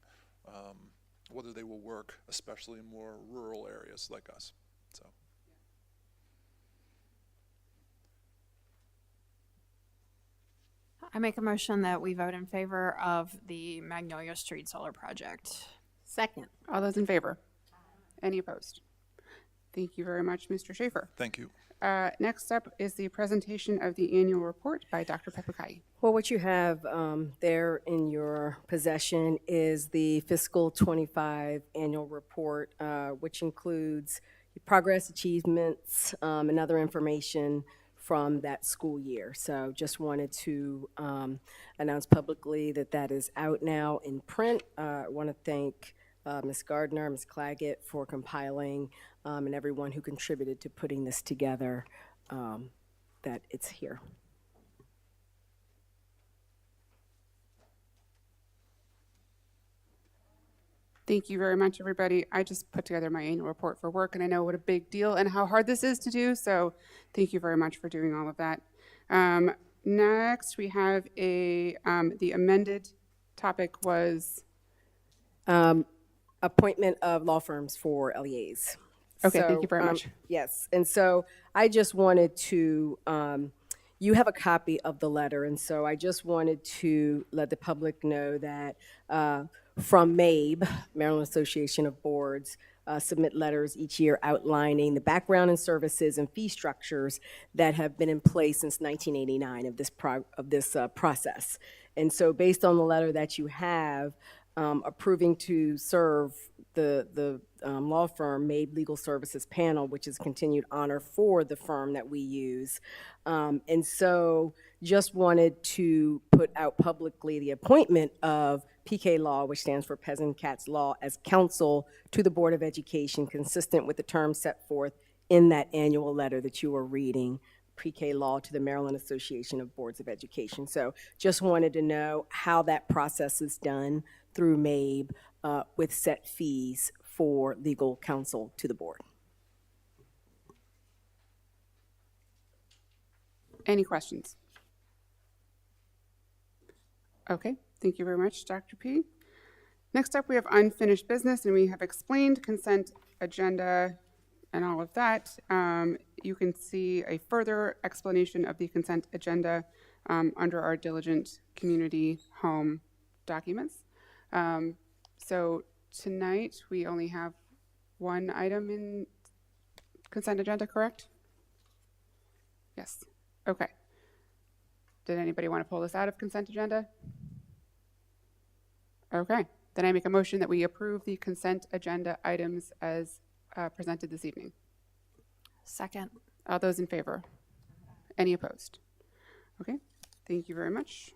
whether they will work, especially in more rural areas like us. So. I make a motion that we vote in favor of the Magnolia Street Solar Project. Second. All those in favor? Any opposed? Thank you very much, Mr. Schaefer. Thank you. Next up is the presentation of the annual report by Dr. Pepakay. Well, what you have there in your possession is the fiscal 25 annual report, which includes progress, achievements, and other information from that school year. So just wanted to announce publicly that that is out now in print. I want to thank Ms. Gardner, Ms. Claggett for compiling, and everyone who contributed to putting this together, that it's here. Thank you very much, everybody. I just put together my annual report for work, and I know what a big deal and how hard this is to do, so thank you very much for doing all of that. Next, we have the amended topic was... appointment of law firms for LEAs. Okay, thank you very much. Yes, and so I just wanted to, you have a copy of the letter, and so I just wanted to let the public know that from MABE, Maryland Association of Boards, submit letters each year outlining the background and services and fee structures that have been in place since 1989 of this process. And so based on the letter that you have, approving to serve the law firm MABE Legal Services Panel, which is continued honor for the firm that we use. And so just wanted to put out publicly the appointment of PK Law, which stands for Peasant Cats Law, as counsel to the Board of Education, consistent with the terms set forth in that annual letter that you were reading, pre-K Law to the Maryland Association of Boards of Education. So just wanted to know how that process is done through MABE with set fees for legal counsel to the board. Any questions? Okay, thank you very much, Dr. P. Next up, we have unfinished business, and we have explained consent agenda and all of that. You can see a further explanation of the consent agenda under our Diligent Community Home documents. So tonight, we only have one item in consent agenda, correct? Yes. Okay. Did anybody want to pull this out of consent agenda? Okay. Then I make a motion that we approve the consent agenda items as presented this evening. Second. All those in favor? Any opposed? Okay. Thank you very much.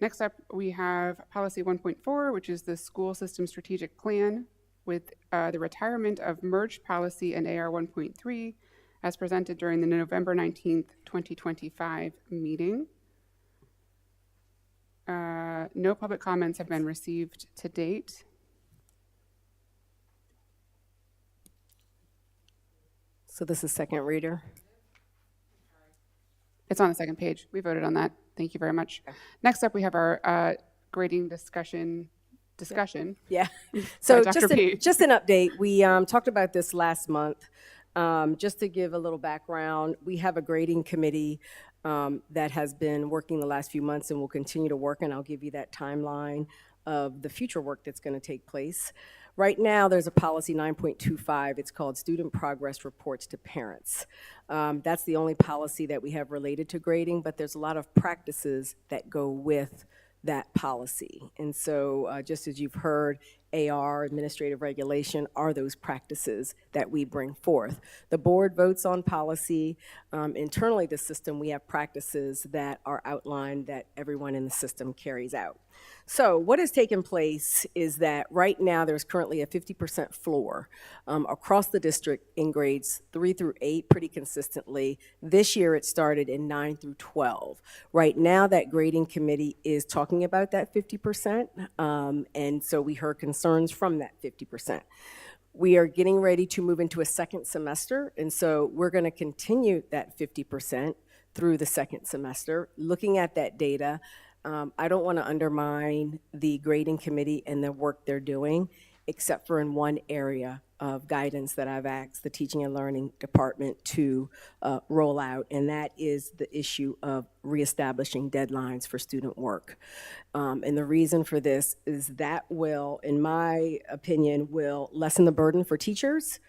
Next up, we have policy 1.4, which is the school system strategic plan with the retirement of merged policy and AR 1.3 as presented during the November 19th, 2025 meeting. No public comments have been received to date. So this is second reader. It's on the second page. We voted on that. Thank you very much. Next up, we have our grading discussion. Yeah. By So Dr. P. just an update. We talked about this last month. Just to give a little background, we have a grading committee that has been working the last few months and will continue to work, and I'll give you that timeline of the future work that's going to take place. Right now, there's a policy 9.25. It's called Student Progress Reports to Parents. That's the only policy that we have related to grading, but there's a lot of practices that go with that policy. And so just as you've heard, AR, administrative regulation, are those practices that we bring forth. The board votes on policy. Internally, the system, we have practices that are outlined that everyone in the system carries out. So what has taken place is that right now there's currently a 50% floor across the district in grades 3 through 8 pretty consistently. This year it started in 9 through 12. Right now that grading committee is talking about that 50%, and so we heard concerns from that 50%. We are getting ready to move into a second semester, and so we're going to continue that 50% through the second semester. Looking at that data, I don't want to undermine the grading committee and the work they're doing, except for in one area of guidance that I've asked the teaching and learning department to roll out, and that is the issue of reestablishing deadlines for student work. And the reason for this is that will, in my opinion, will lessen the burden for teachers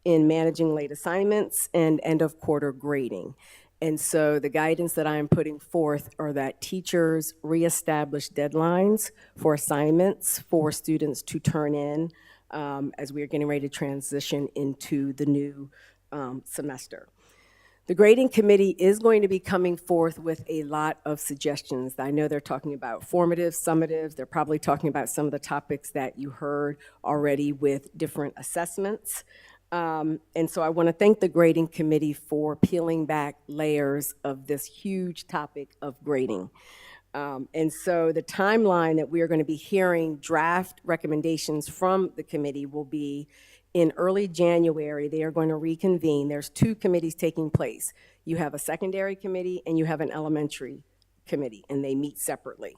in managing late assignments and end of quarter grading. And so the guidance that I am putting forth are that teachers reestablish deadlines for assignments for students to turn in as we are getting ready to transition into the new semester. The grading committee is going to be coming forth with a lot of suggestions. I know they're talking about formative, summatives. They're probably talking about some of the topics that you heard already with different assessments. And so I want to thank the grading committee for peeling back layers of this huge topic of grading. And so the timeline that we are going to be hearing draft recommendations from the committee will be in early January. They are going to reconvene. There's two committees taking place. You have a secondary committee and you have an elementary committee, and they meet separately.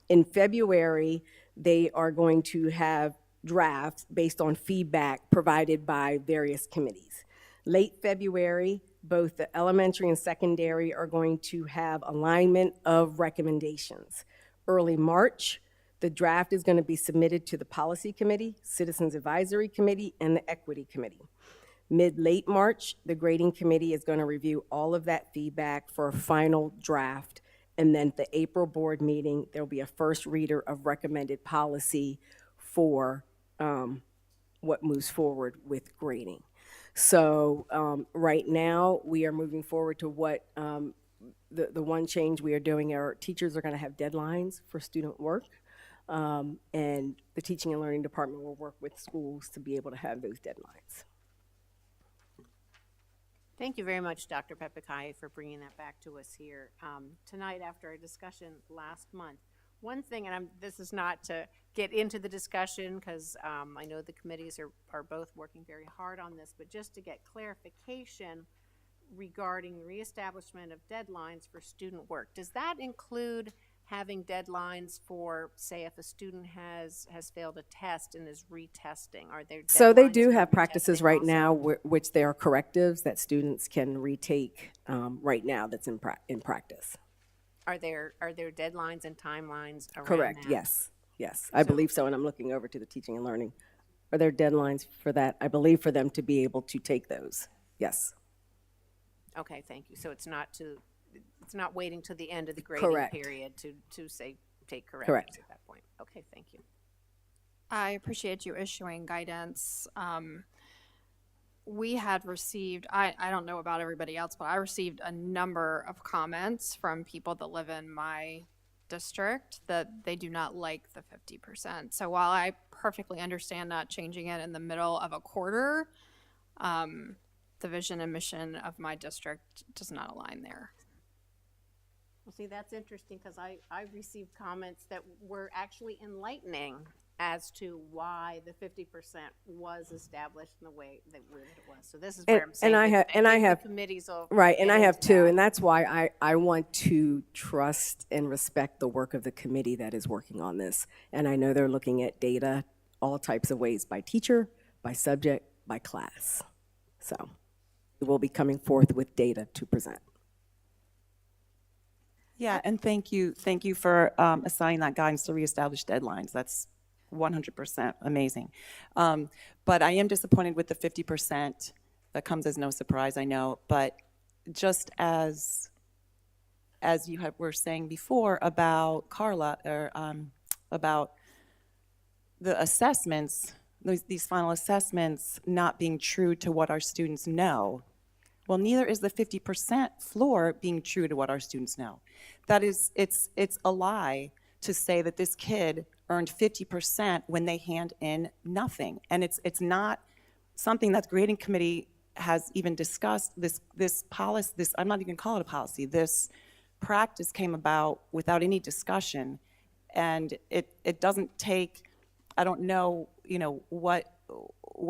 In February, they are going to have drafts based on feedback provided by various committees. Late February, both the elementary and secondary are going to have alignment of recommendations. Early March, the draft is going to be submitted to the Policy Committee, Citizens Advisory Committee, and the Equity Committee. Mid-late March, the Grading Committee is going to review all of that feedback for a final draft, and then at the April board meeting, there will be a first reader of recommended policy for what moves forward with grading. So right now, we are moving forward to what the one change we are doing. Our teachers are going to have deadlines for student work, and the teaching and learning department will work with schools to be able to have those deadlines. Thank you very much, Dr. Pepikai, for bringing that back to us here tonight after our discussion last month. One thing, and this is not to get into the discussion because I know the committees are both working very hard on this, but just to get clarification regarding the reestablishment of deadlines for student work. Does that include having deadlines for, say, if a student has failed a test and is retesting? Are there deadlines? So they do for have practices retesting right also? now which they are correctives that students can retake right now that's in practice. Are there deadlines and timelines around Correct, that? yes, I believe so, and I'm looking over to the teaching and learning. Are there deadlines for that? I believe for them to be able to take those, yes. Okay, thank you. So it's not waiting till the end of the grading Correct. period to say, take corrections at that point. Okay, thank you. I appreciate you issuing guidance. We had received, I don't know about everybody else, but I received a number of comments from people that live in my district that they do not like the 50%. So while I perfectly understand not changing it in the middle of a quarter, the the vision and mission of my district does not align there. Well, see, that's interesting because I received comments that were actually enlightening as to why the 50% was established in the way that it was. So this is where I'm saying I that have the committees will right, and get I have into too, that. and that's why I want to trust and respect the work of the committee that is working on this. And I know they're looking at data all types of ways, by teacher, by subject, by class. So we'll be coming forth with data to present. Yeah, and thank you for assigning that guidance to reestablish deadlines. That's 100% amazing. But I am disappointed with the 50%. That comes as no surprise, I know. But just as you were saying before about Carla, or about the assessments, these final assessments not being true to what our students know. Well, neither is the 50% floor being true to what our students know. That is, it's a lie to say that this kid earned 50% when they hand in nothing. And it's not something that the grading committee has even discussed. This policy, I'm not even gonna call it a policy, this practice came about without any discussion. And it doesn't take, I don't know, what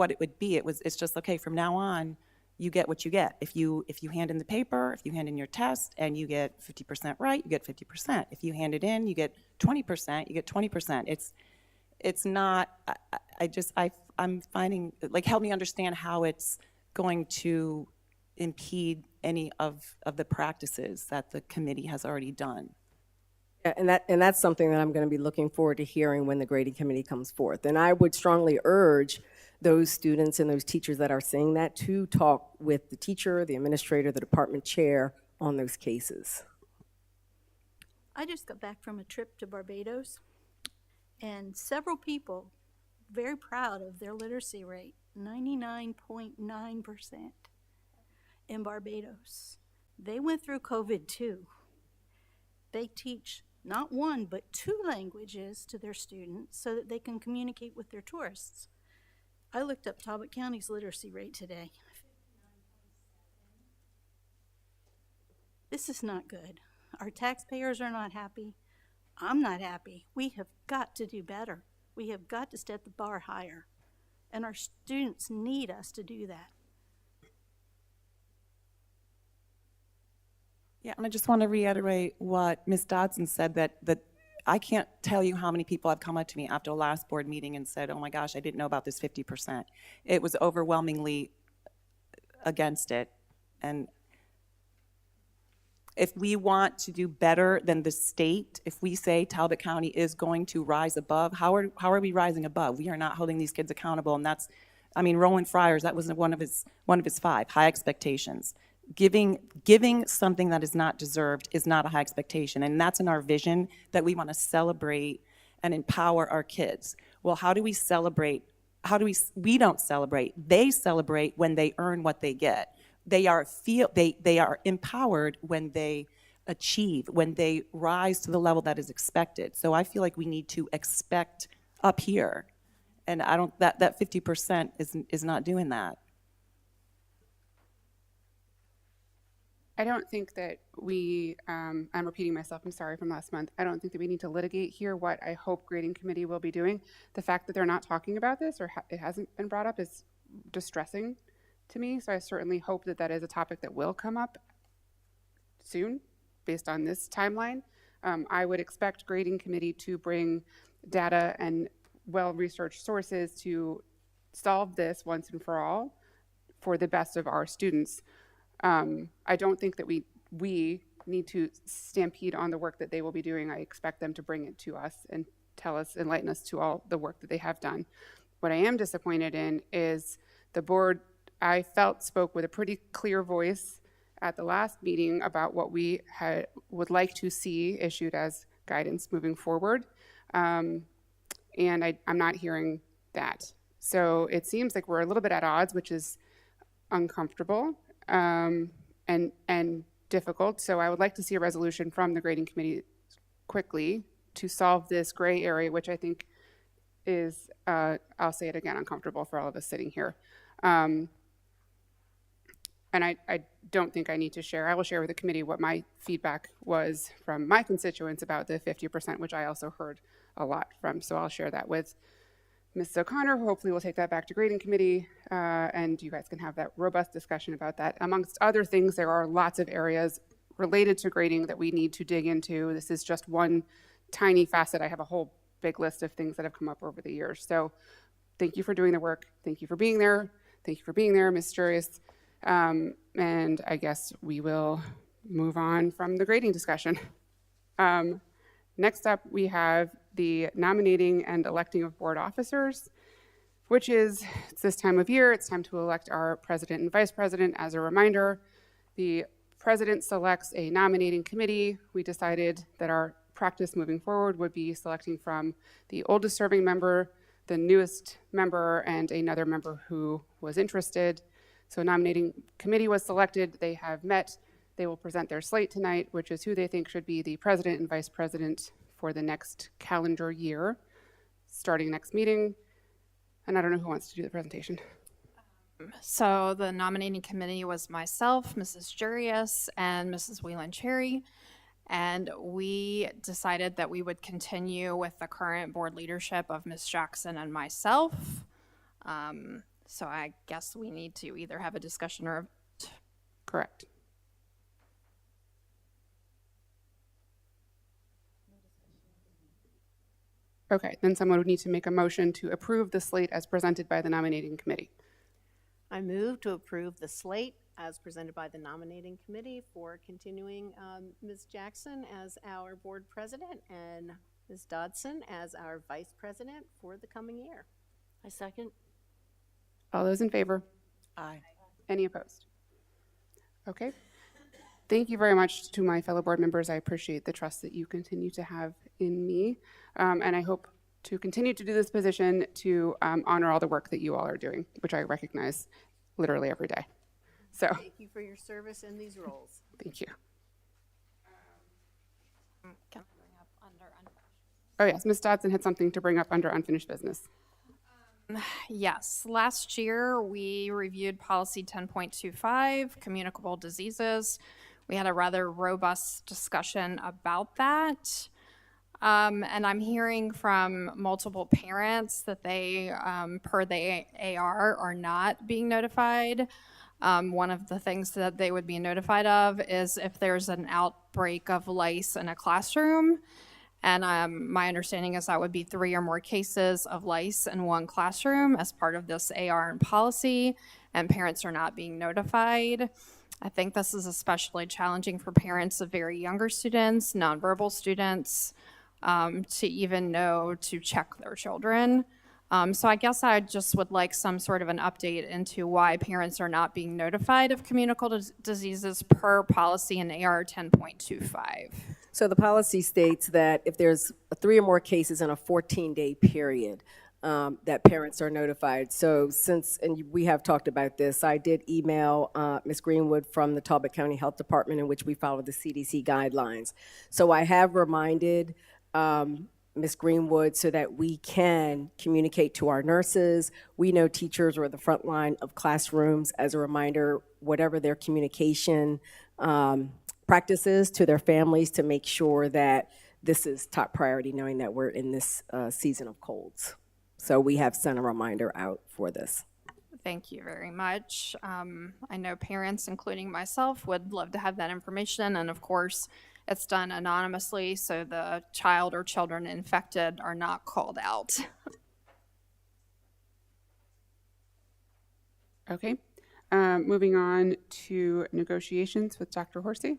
it would be. It's just, okay, from now on, you get what you get. If you hand in the paper, if you hand in your test and you get 50% right, you get 50%. If you hand it in, you get 20%, you get 20%. It's not, I'm finding, like, help me understand how it's going to impede any of the practices that the committee has already done. Yeah, and that's something that I'm going to be looking forward to hearing when the grading committee comes forth. And I would strongly urge those students and those teachers that are saying that to talk with the teacher, the administrator, the department chair on those cases. I just got back from a trip to Barbados, and several people very proud of their literacy rate, 99.9% in Barbados. They went through COVID too. They teach not one, but 2 languages to their students so that they can communicate with their tourists. I looked up Talbot County's literacy rate today. This is not good. Our taxpayers are not happy. I'm not happy. We have got to do better. We have got to set the bar higher. And our students need us to do that. Yeah, and I just want to reiterate what Ms. Dodson said, that I can't tell you how many people have come up to me after the last board meeting and said, oh my gosh, I didn't know about this 50%. It was overwhelmingly against it. And if we want to do better than the state, if we say Talbot County is going to rise above, how are we rising above? We are not holding these kids accountable, and that's, I mean, Roland Fryers, that was one of his 5 high expectations. Giving something that is not deserved is not a high expectation, and that's in our vision, that we want to celebrate and empower our kids. Well, how do we celebrate? We don't celebrate. They celebrate when they earn what they get. They are empowered when they achieve, when they rise to the level that is expected. So I feel like we need to expect up here, and that 50% is not doing that. I don't think that I'm repeating myself, I'm sorry, from last month. I don't think that we need to litigate here what I hope grading committee will be doing. The fact that they're not talking about this, or it hasn't been brought up, is distressing to me. So I certainly hope that is a topic that will come up soon based on this timeline. I would expect grading committee to bring data and well-researched sources to solve this once and for all for the best of our students. I don't think that we need to stampede on the work that they will be doing. I expect them to bring it to us and enlighten us to all the work that they have done. What I am disappointed in is the board, I felt, spoke with a pretty clear voice at the last meeting about what we would like to see issued as guidance moving forward. And I'm not hearing that. So it seems like we're a little bit at odds, which is uncomfortable. And difficult. So I would like to see a resolution from the grading committee quickly to solve this gray area, which I think is, I'll say it again, uncomfortable for all of us sitting here. and I don't think I need to share. I will share with the committee what my feedback was from my constituents about the 50%, which I also heard a lot from. So I'll share that with Ms. O'Connor, who hopefully will take that back to grading committee, and you guys can have that robust discussion about that. Amongst other things, there are lots of areas related to grading that we need to dig into. This is just one tiny facet. I have a whole big list of things that have come up over the years. So thank you for doing the work. Thank you for being there. Thank you for being there, Ms. Jurius. And I guess we will move on from the grading discussion. Next up, we have the nominating and electing of board officers, which is, it's this time of year, it's time to elect our president and vice president. As a reminder, the president selects a nominating committee. We decided that our practice moving forward would be selecting from the oldest serving member, the newest member, and another member who was interested. So a nominating committee was selected. They have met. They will present their slate tonight, which is who they think should be the president and vice president for the next calendar year, starting next meeting. And I don't know who wants to do the presentation. So the nominating committee was myself, Mrs. Jurius, and Mrs. Whelan Cherry. And we decided that we would continue with the current board leadership of Ms. Jackson and myself. So I guess we need to either have a discussion or a vote. Correct. Okay, then someone would need to make a motion to approve the slate as presented by the nominating committee. I move to approve the slate as presented by the nominating committee for continuing Ms. Jackson as our board president and Ms. Dodson as our vice president for the coming year. I second. All those in favor? Aye. Any opposed? Okay. Thank you very much to my fellow board members. I appreciate the trust that you continue to have in me. And I hope to continue to do this position to honor all the work that you all are doing, which I recognize literally every day. So Thank you for your service in these roles. thank you. Can I bring up under unfinished? Oh yes, Ms. Dodson had something to bring up under unfinished business. Yes, last year we reviewed policy 10.25, communicable diseases. We had a rather robust discussion about that. And I'm hearing from multiple parents that they, per the AR, are not being notified. One of the things that they would be notified of is if there's an outbreak of lice in a classroom. And my understanding is that would be 3 or more cases of lice in one classroom as part of this AR and policy, and parents are not being notified. I think this is especially challenging for parents of very younger students, nonverbal students, to even know to check their children. So I guess I just would like some sort of an update into why parents are not being notified of communicable diseases per policy in AR 10.25. So the policy states that if there's 3 or more cases in a 14-day period, that parents are notified. So since, and we have talked about this, I did email Ms. Greenwood from the Talbot County Health Department, in which we follow the CDC guidelines. So I have reminded Ms. Greenwood so that we can communicate to our nurses. We know teachers are at the front line of classrooms. As a reminder, whatever their communication practices to their families, to make sure that this is top priority, knowing that we're in this season of colds. So we have sent a reminder out for this. Thank you very much. I know parents, including myself, would love to have that information, and of course, it's done anonymously, so the child or children infected are not called out. Okay. Moving on to negotiations with Dr. Horsey.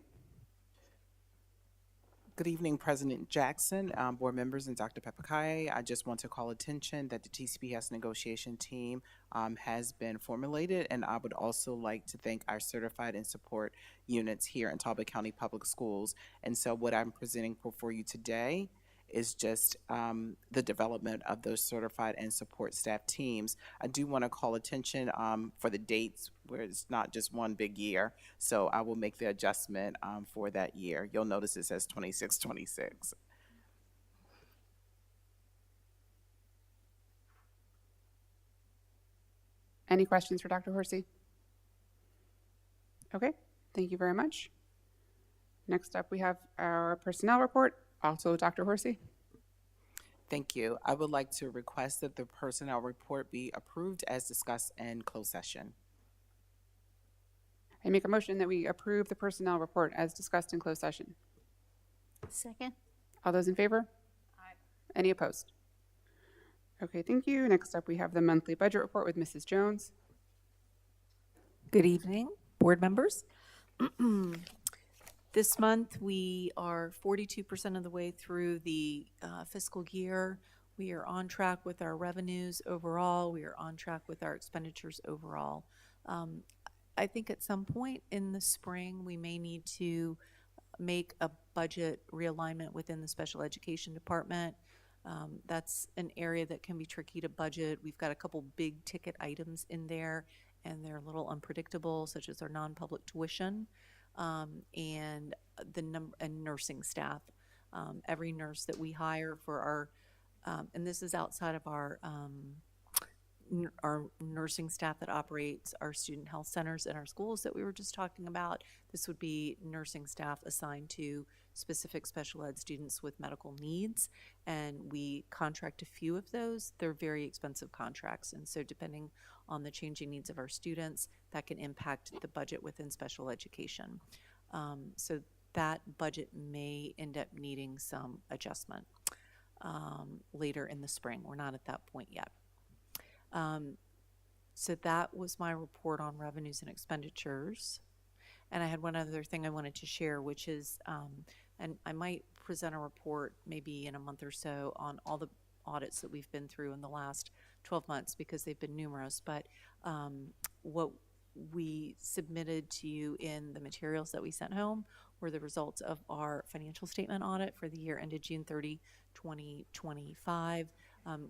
Good evening, President Jackson, board members, and Dr. Pepakaye. I just want to call attention that the TCPS negotiation team has been formulated, and I would also like to thank our certified and support units here in Talbot County Public Schools. And so what I'm presenting for you today is just the development of those certified and support staff teams. I do want to call attention for the dates where it's not just one big year. So I will make the adjustment for that year. You'll notice it says 26-26. Any questions for Dr. Horsey? Okay, thank you very much. Next up, we have our personnel report, also Dr. Horsey. Thank you. I would like to request that the personnel report be approved as discussed in closed session. I make a motion that we approve the personnel report as discussed in closed session. Second? All those in favor? Aye. Any opposed? Okay, thank you. Next up, we have the monthly budget report with Mrs. Jones. Good evening, board members. This month, we are 42% of the way through the fiscal year. We are on track with our revenues overall. We are on track with our expenditures overall. I think at some point in the spring, we may need to make a budget realignment within the special education department. That's an area that can be tricky to budget. We've got a couple big ticket items in there, and they're a little unpredictable, such as our non-public tuition and the nursing staff. Every nurse that we hire for our, and this is outside of our nursing staff that operates our student health centers in our schools that we were just talking about. This would be nursing staff assigned to specific special ed students with medical needs, and we contract a few of those. They're very expensive contracts, and so depending on the changing needs of our students, that can impact the budget within special education. So that budget may end up needing some adjustment later in the spring. We're not at that point yet. So that was my report on revenues and expenditures. And I had one other thing I wanted to share, which is, and I might present a report maybe in a month or so on all the audits that we've been through in the last 12 months because they've been numerous. But what we submitted to you in the materials that we sent home were the results of our financial statement audit for the year ended June 30, 2025.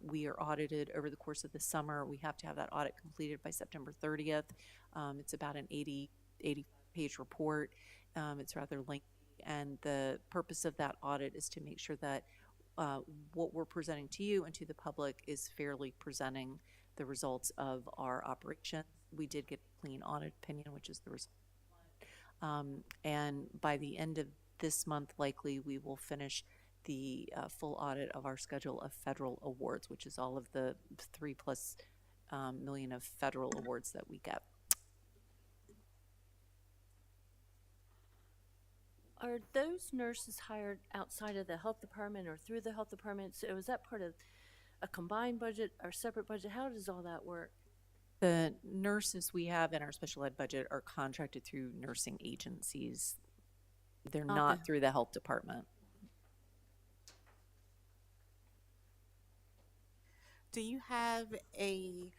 We are audited over the course of the summer. We have to have that audit completed by September 30th. It's about an 80-page report. It's rather lengthy, and the purpose of that audit is to make sure that what we're presenting to you and to the public is fairly presenting the results of our operation. We did get a clean audit opinion, which is the result. And by the end of this month, likely, we will finish the full audit of our schedule of federal awards, which is all of the $3+ million of federal awards that we get. Are those nurses hired outside of the health department or through the health department? So is that part of a combined budget or separate budget? How does all that work? The nurses we have in our special ed budget are contracted through nursing agencies. They're not through the health department. Do you have a,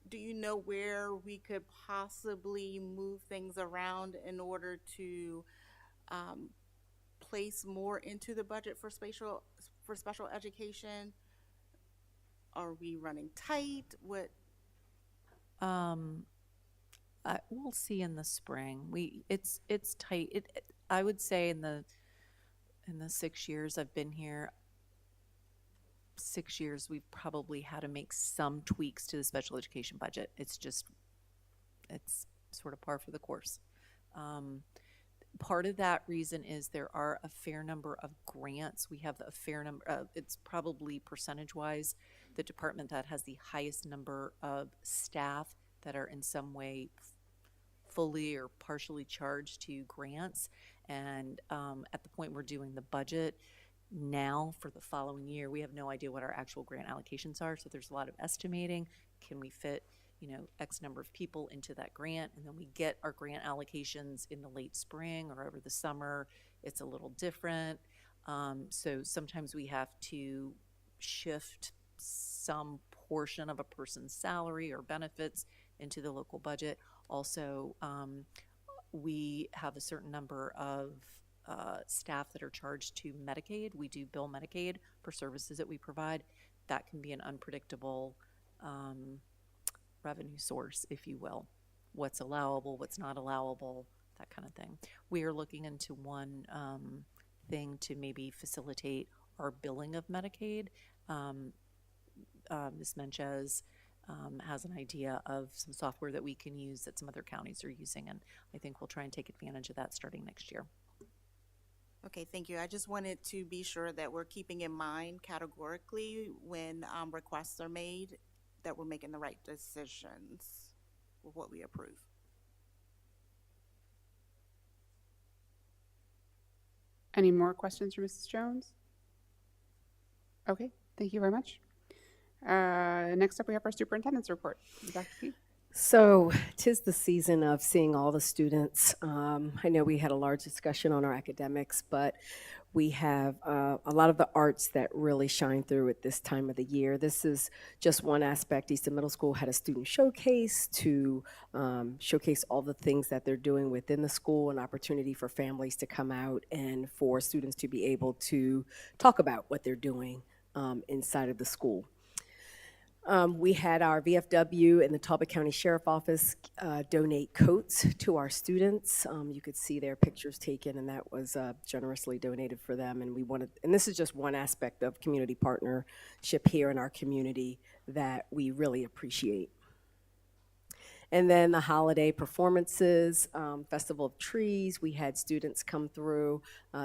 do you know where we could possibly move things around in order to place more into the budget for special education? Are we running tight? What? We'll see in the spring. It's tight. I would say in the 6 years I've been here, 6 years we've probably had to make some tweaks to the special education budget. It's sort of par for the course. Part of that reason is there are a fair number of grants. We have a fair number, it's probably percentage-wise the department that has the highest number of staff that are in some way fully or partially charged to grants. And at the point we're doing the budget now for the following year, we have no idea what our actual grant allocations are. So there's a lot of estimating. Can we fit, X number of people into that grant? And then we get our grant allocations in the late spring or over the summer. It's a little different. So sometimes we have to shift some portion of a person's salary or benefits into the local budget. Also, we have a certain number of staff that are charged to Medicaid. We do bill Medicaid for services that we provide. That can be an unpredictable revenue source, if you will. What's allowable, what's not allowable, that kind of thing. We are looking into one thing to maybe facilitate our billing of Medicaid. Ms. Menchez has an idea of some software that we can use that some other counties are using, and I think we'll try and take advantage of that starting next year. Okay, thank you. I just wanted to be sure that we're keeping in mind categorically when requests are made, that we're making the right decisions with what we approve. Any more questions for Mrs. Jones? Okay, thank you very much. Next up, we have our superintendent's report. Dr. Key. So, 'tis the season of seeing all the students. I know we had a large discussion on our academics, but we have a lot of the arts that really shine through at this time of the year. This is just one aspect. Easton Middle School had a student showcase to showcase all the things that they're doing within the school, an opportunity for families to come out and for students to be able to talk about what they're doing inside of the school. We had our VFW and the Talbot County Sheriff Office donate coats to our students. You could see their pictures taken, and that was generously donated for them. And we wanted, and this is just one aspect of community partnership here in our community that we really appreciate. And then the holiday performances, Festival of Trees, we had students come through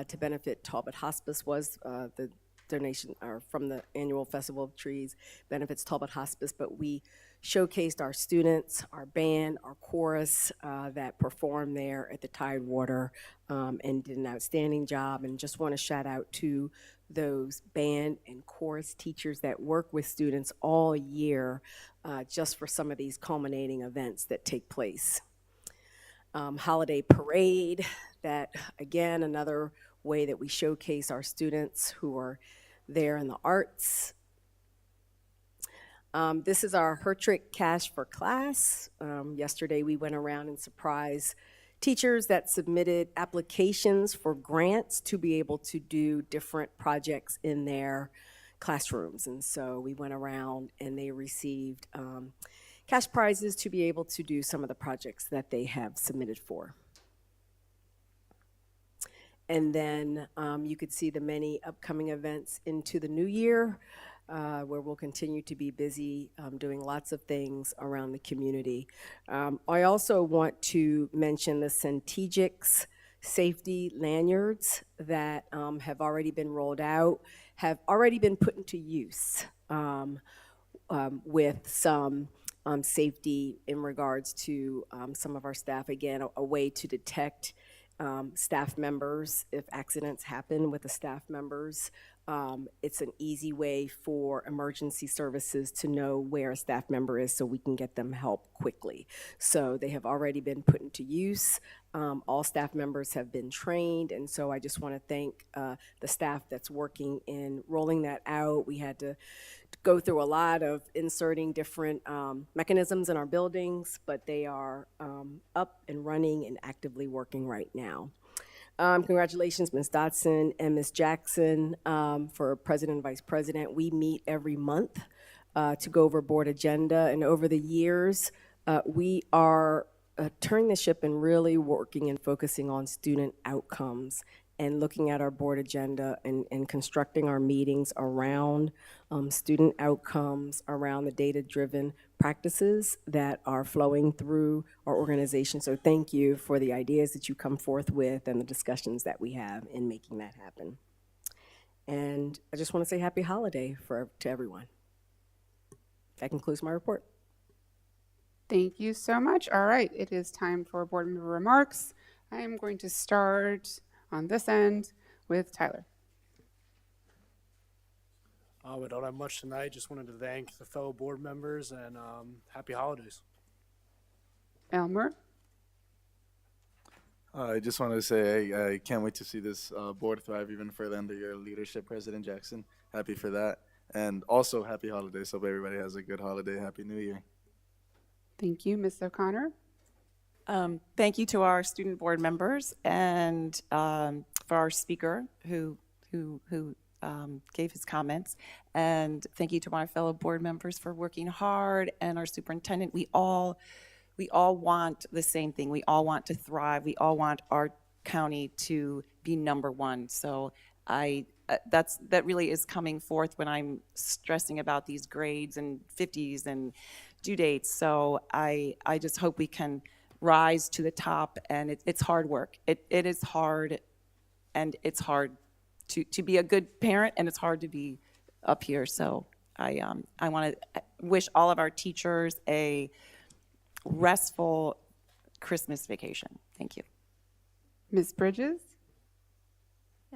to benefit. Talbot Hospice was the donation or from the annual Festival of Trees, benefits Talbot Hospice, but we showcased our students, our band, our chorus that performed there at the Tidewater and did an outstanding job. And just want to shout out to those band and chorus teachers that work with students all year just for some of these culminating events that take place. Holiday parade, that again, another way that we showcase our students who are there in the arts. This is our Hertrick Cash for Class. Yesterday we went around and surprised teachers that submitted applications for grants to be able to do different projects in their classrooms. And so we went around and they received cash prizes to be able to do some of the projects that they have submitted for. And then you could see the many upcoming events into the new year where we'll continue to be busy doing lots of things around the community. I also want to mention the Centegix safety lanyards that have already been rolled out, have already been put into use with some safety in regards to some of our staff. Again, a way to detect staff members if accidents happen with the staff members. It's an easy way for emergency services to know where a staff member is so we can get them help quickly. So they have already been put into use. All staff members have been trained, and so I just want to thank the staff that's working in rolling that out. We had to go through a lot of inserting different mechanisms in our buildings, but they are up and running and actively working right now. Congratulations, Ms. Dotson and Ms. Jackson for President and Vice President. We meet every month to go over board agenda, and over the years, we are turning the ship and really working and focusing on student outcomes and looking at our board agenda and constructing our meetings around student outcomes, around the data-driven practices that are flowing through our organization. So thank you for the ideas that you come forth with and the discussions that we have in making that happen. And I just want to say happy holiday to everyone. That concludes my report. Thank you so much. All right, it is time for board member remarks. I am going to start on this end with Tyler. We don't have much tonight. Just wanted to thank the fellow board members and happy holidays. Elmer. I just wanted to say I can't wait to see this board thrive even further under your leadership, President Jackson. Happy for that. And also happy holidays. Hope everybody has a good holiday. Happy New Year. Thank you, Ms. O'Connor. Thank you to our student board members and for our speaker who gave his comments. And thank you to my fellow board members for working hard, and our superintendent. We all want the same thing. We all want to thrive. We all want our county to be number one. So that really is coming forth when I'm stressing about these grades and 50s and due dates. So I just hope we can rise to the top, and it's hard work. It is hard, and it's hard to be a good parent, and it's hard to be up here. So I want to wish all of our teachers a restful Christmas vacation. Thank you. Ms. Bridges?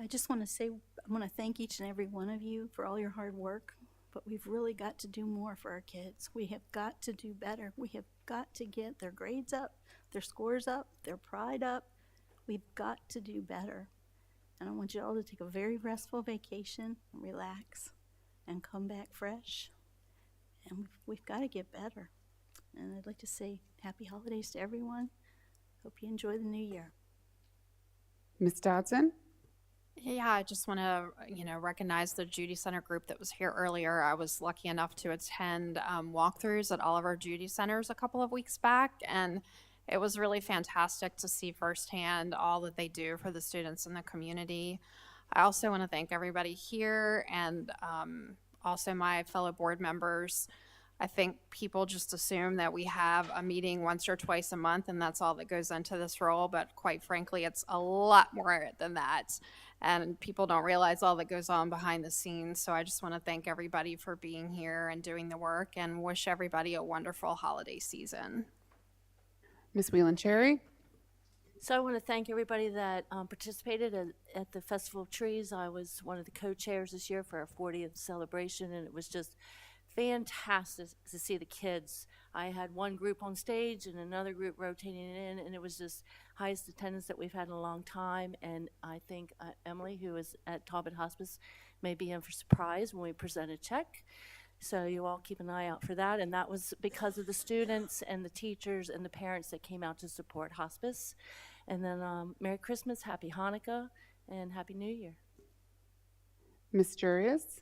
I just want to say, I want to thank each and every one of you for all your hard work, but we've really got to do more for our kids. We have got to do better. We have got to get their grades up, their scores up, their pride up. We've got to do better. And I want you all to take a very restful vacation and relax and come back fresh. And we've got to get better. And I'd like to say happy holidays to everyone. Hope you enjoy the new year. Ms. Dodson? Yeah, I just want to, recognize the Judy Center group that was here earlier. I was lucky enough to attend walkthroughs at all of our Judy Centers a couple of weeks back, and it was really fantastic to see firsthand all that they do for the students in the community. I also want to thank everybody here and also my fellow board members. I think people just assume that we have a meeting once or twice a month and that's all that goes into this role, but quite frankly, it's a lot more than that. And people don't realize all that goes on behind the scenes. So I just want to thank everybody for being here and doing the work and wish everybody a wonderful holiday season. Ms. Whelan-Cherry? So I want to thank everybody that participated at the Festival of Trees. I was one of the co-chairs this year for our 40th celebration, and it was just fantastic to see the kids. I had one group on stage and another group rotating in, and it was just highest attendance that we've had in a long time. And I think Emily, who is at Talbot Hospice, may be in for surprise when we present a check. So you all keep an eye out for that. And that was because of the students and the teachers and the parents that came out to support hospice. And then Merry Christmas, Happy Hanukkah, and Happy New Year. Ms. Jurius?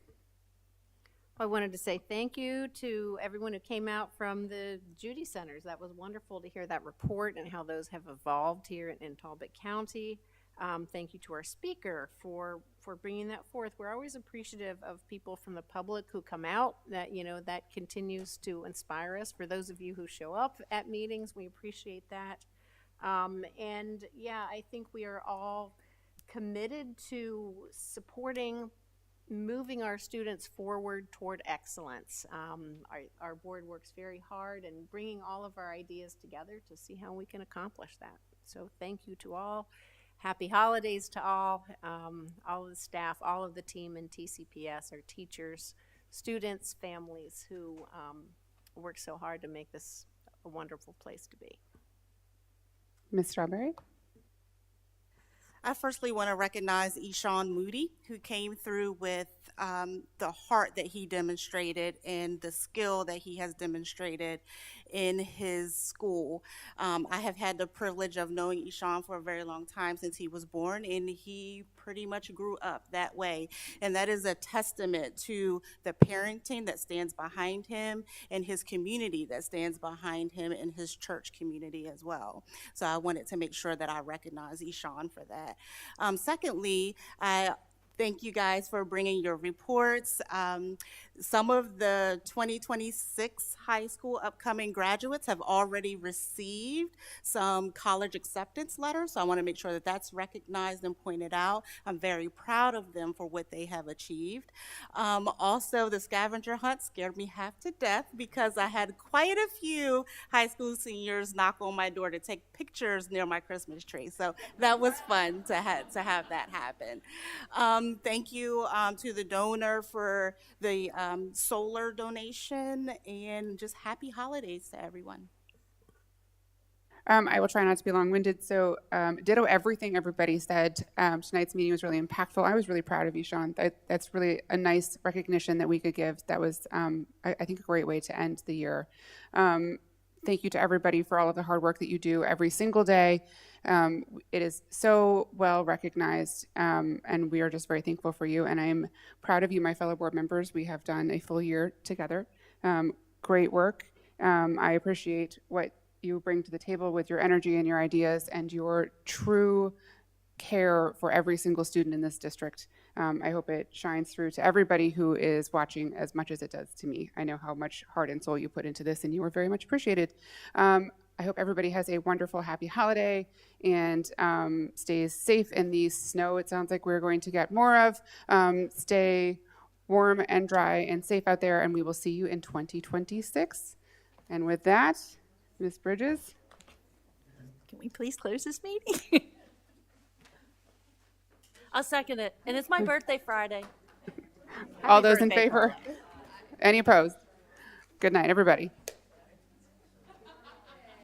I wanted to say thank you to everyone who came out from the Judy Centers. That was wonderful to hear that report and how those have evolved here in Talbot County. Thank you to our speaker for bringing that forth. We're always appreciative of people from the public who come out. That that continues to inspire us. For those of you who show up at meetings, we appreciate that. And yeah, I think we are all committed to supporting moving our students forward toward excellence. Our board works very hard and bringing all of our ideas together to see how we can accomplish that. So thank you to all. Happy holidays to all of the staff, all of the team in TCPS, our teachers, students, families who work so hard to make this a wonderful place to be. Ms. Strawberry? I firstly want to recognize Eshawn Moody, who came through with the heart that he demonstrated and the skill that he has demonstrated in his school. I have had the privilege of knowing Eshawn for a very long time, since he was born, and he pretty much grew up that way. And that is a testament to the parenting that stands behind him and his community that stands behind him and his church community as well. So I wanted to make sure that I recognize Eshawn for that. Secondly, I thank you guys for bringing your reports. Some of the 2026 high school upcoming graduates have already received some college acceptance letters, so I want to make sure that that's recognized and pointed out. I'm very proud of them for what they have achieved. Also, the scavenger hunt scared me half to death because I had quite a few high school seniors knock on my door to take pictures near my Christmas tree, so that was fun to have that happen. Thank you to the donor for the solar donation, and just happy holidays to everyone. I will try not to be long-winded. So ditto everything everybody said. Tonight's meeting was really impactful. I was really proud of you, Sean. That's really a nice recognition that we could give. That was, I think, a great way to end the year. Thank you to everybody for all of the hard work that you do every single day. It is so well recognized, and we are just very thankful for you. And I'm proud of you, my fellow board members. We have done a full year together. Great work. I appreciate what you bring to the table with your energy and your ideas and your true care for every single student in this district. I hope it shines through to everybody who is watching as much as it does to me. I know how much heart and soul you put into this, and you are very much appreciated. I hope everybody has a wonderful, happy holiday and stays safe in the snow. It sounds like we're going to get more of. Stay warm and dry and safe out there, and we will see you in 2026. And with that, Ms. Bridges. Can we please close this meeting? I'll second it. And it's my birthday Friday. All those in favor? Any opposed? Good night, everybody.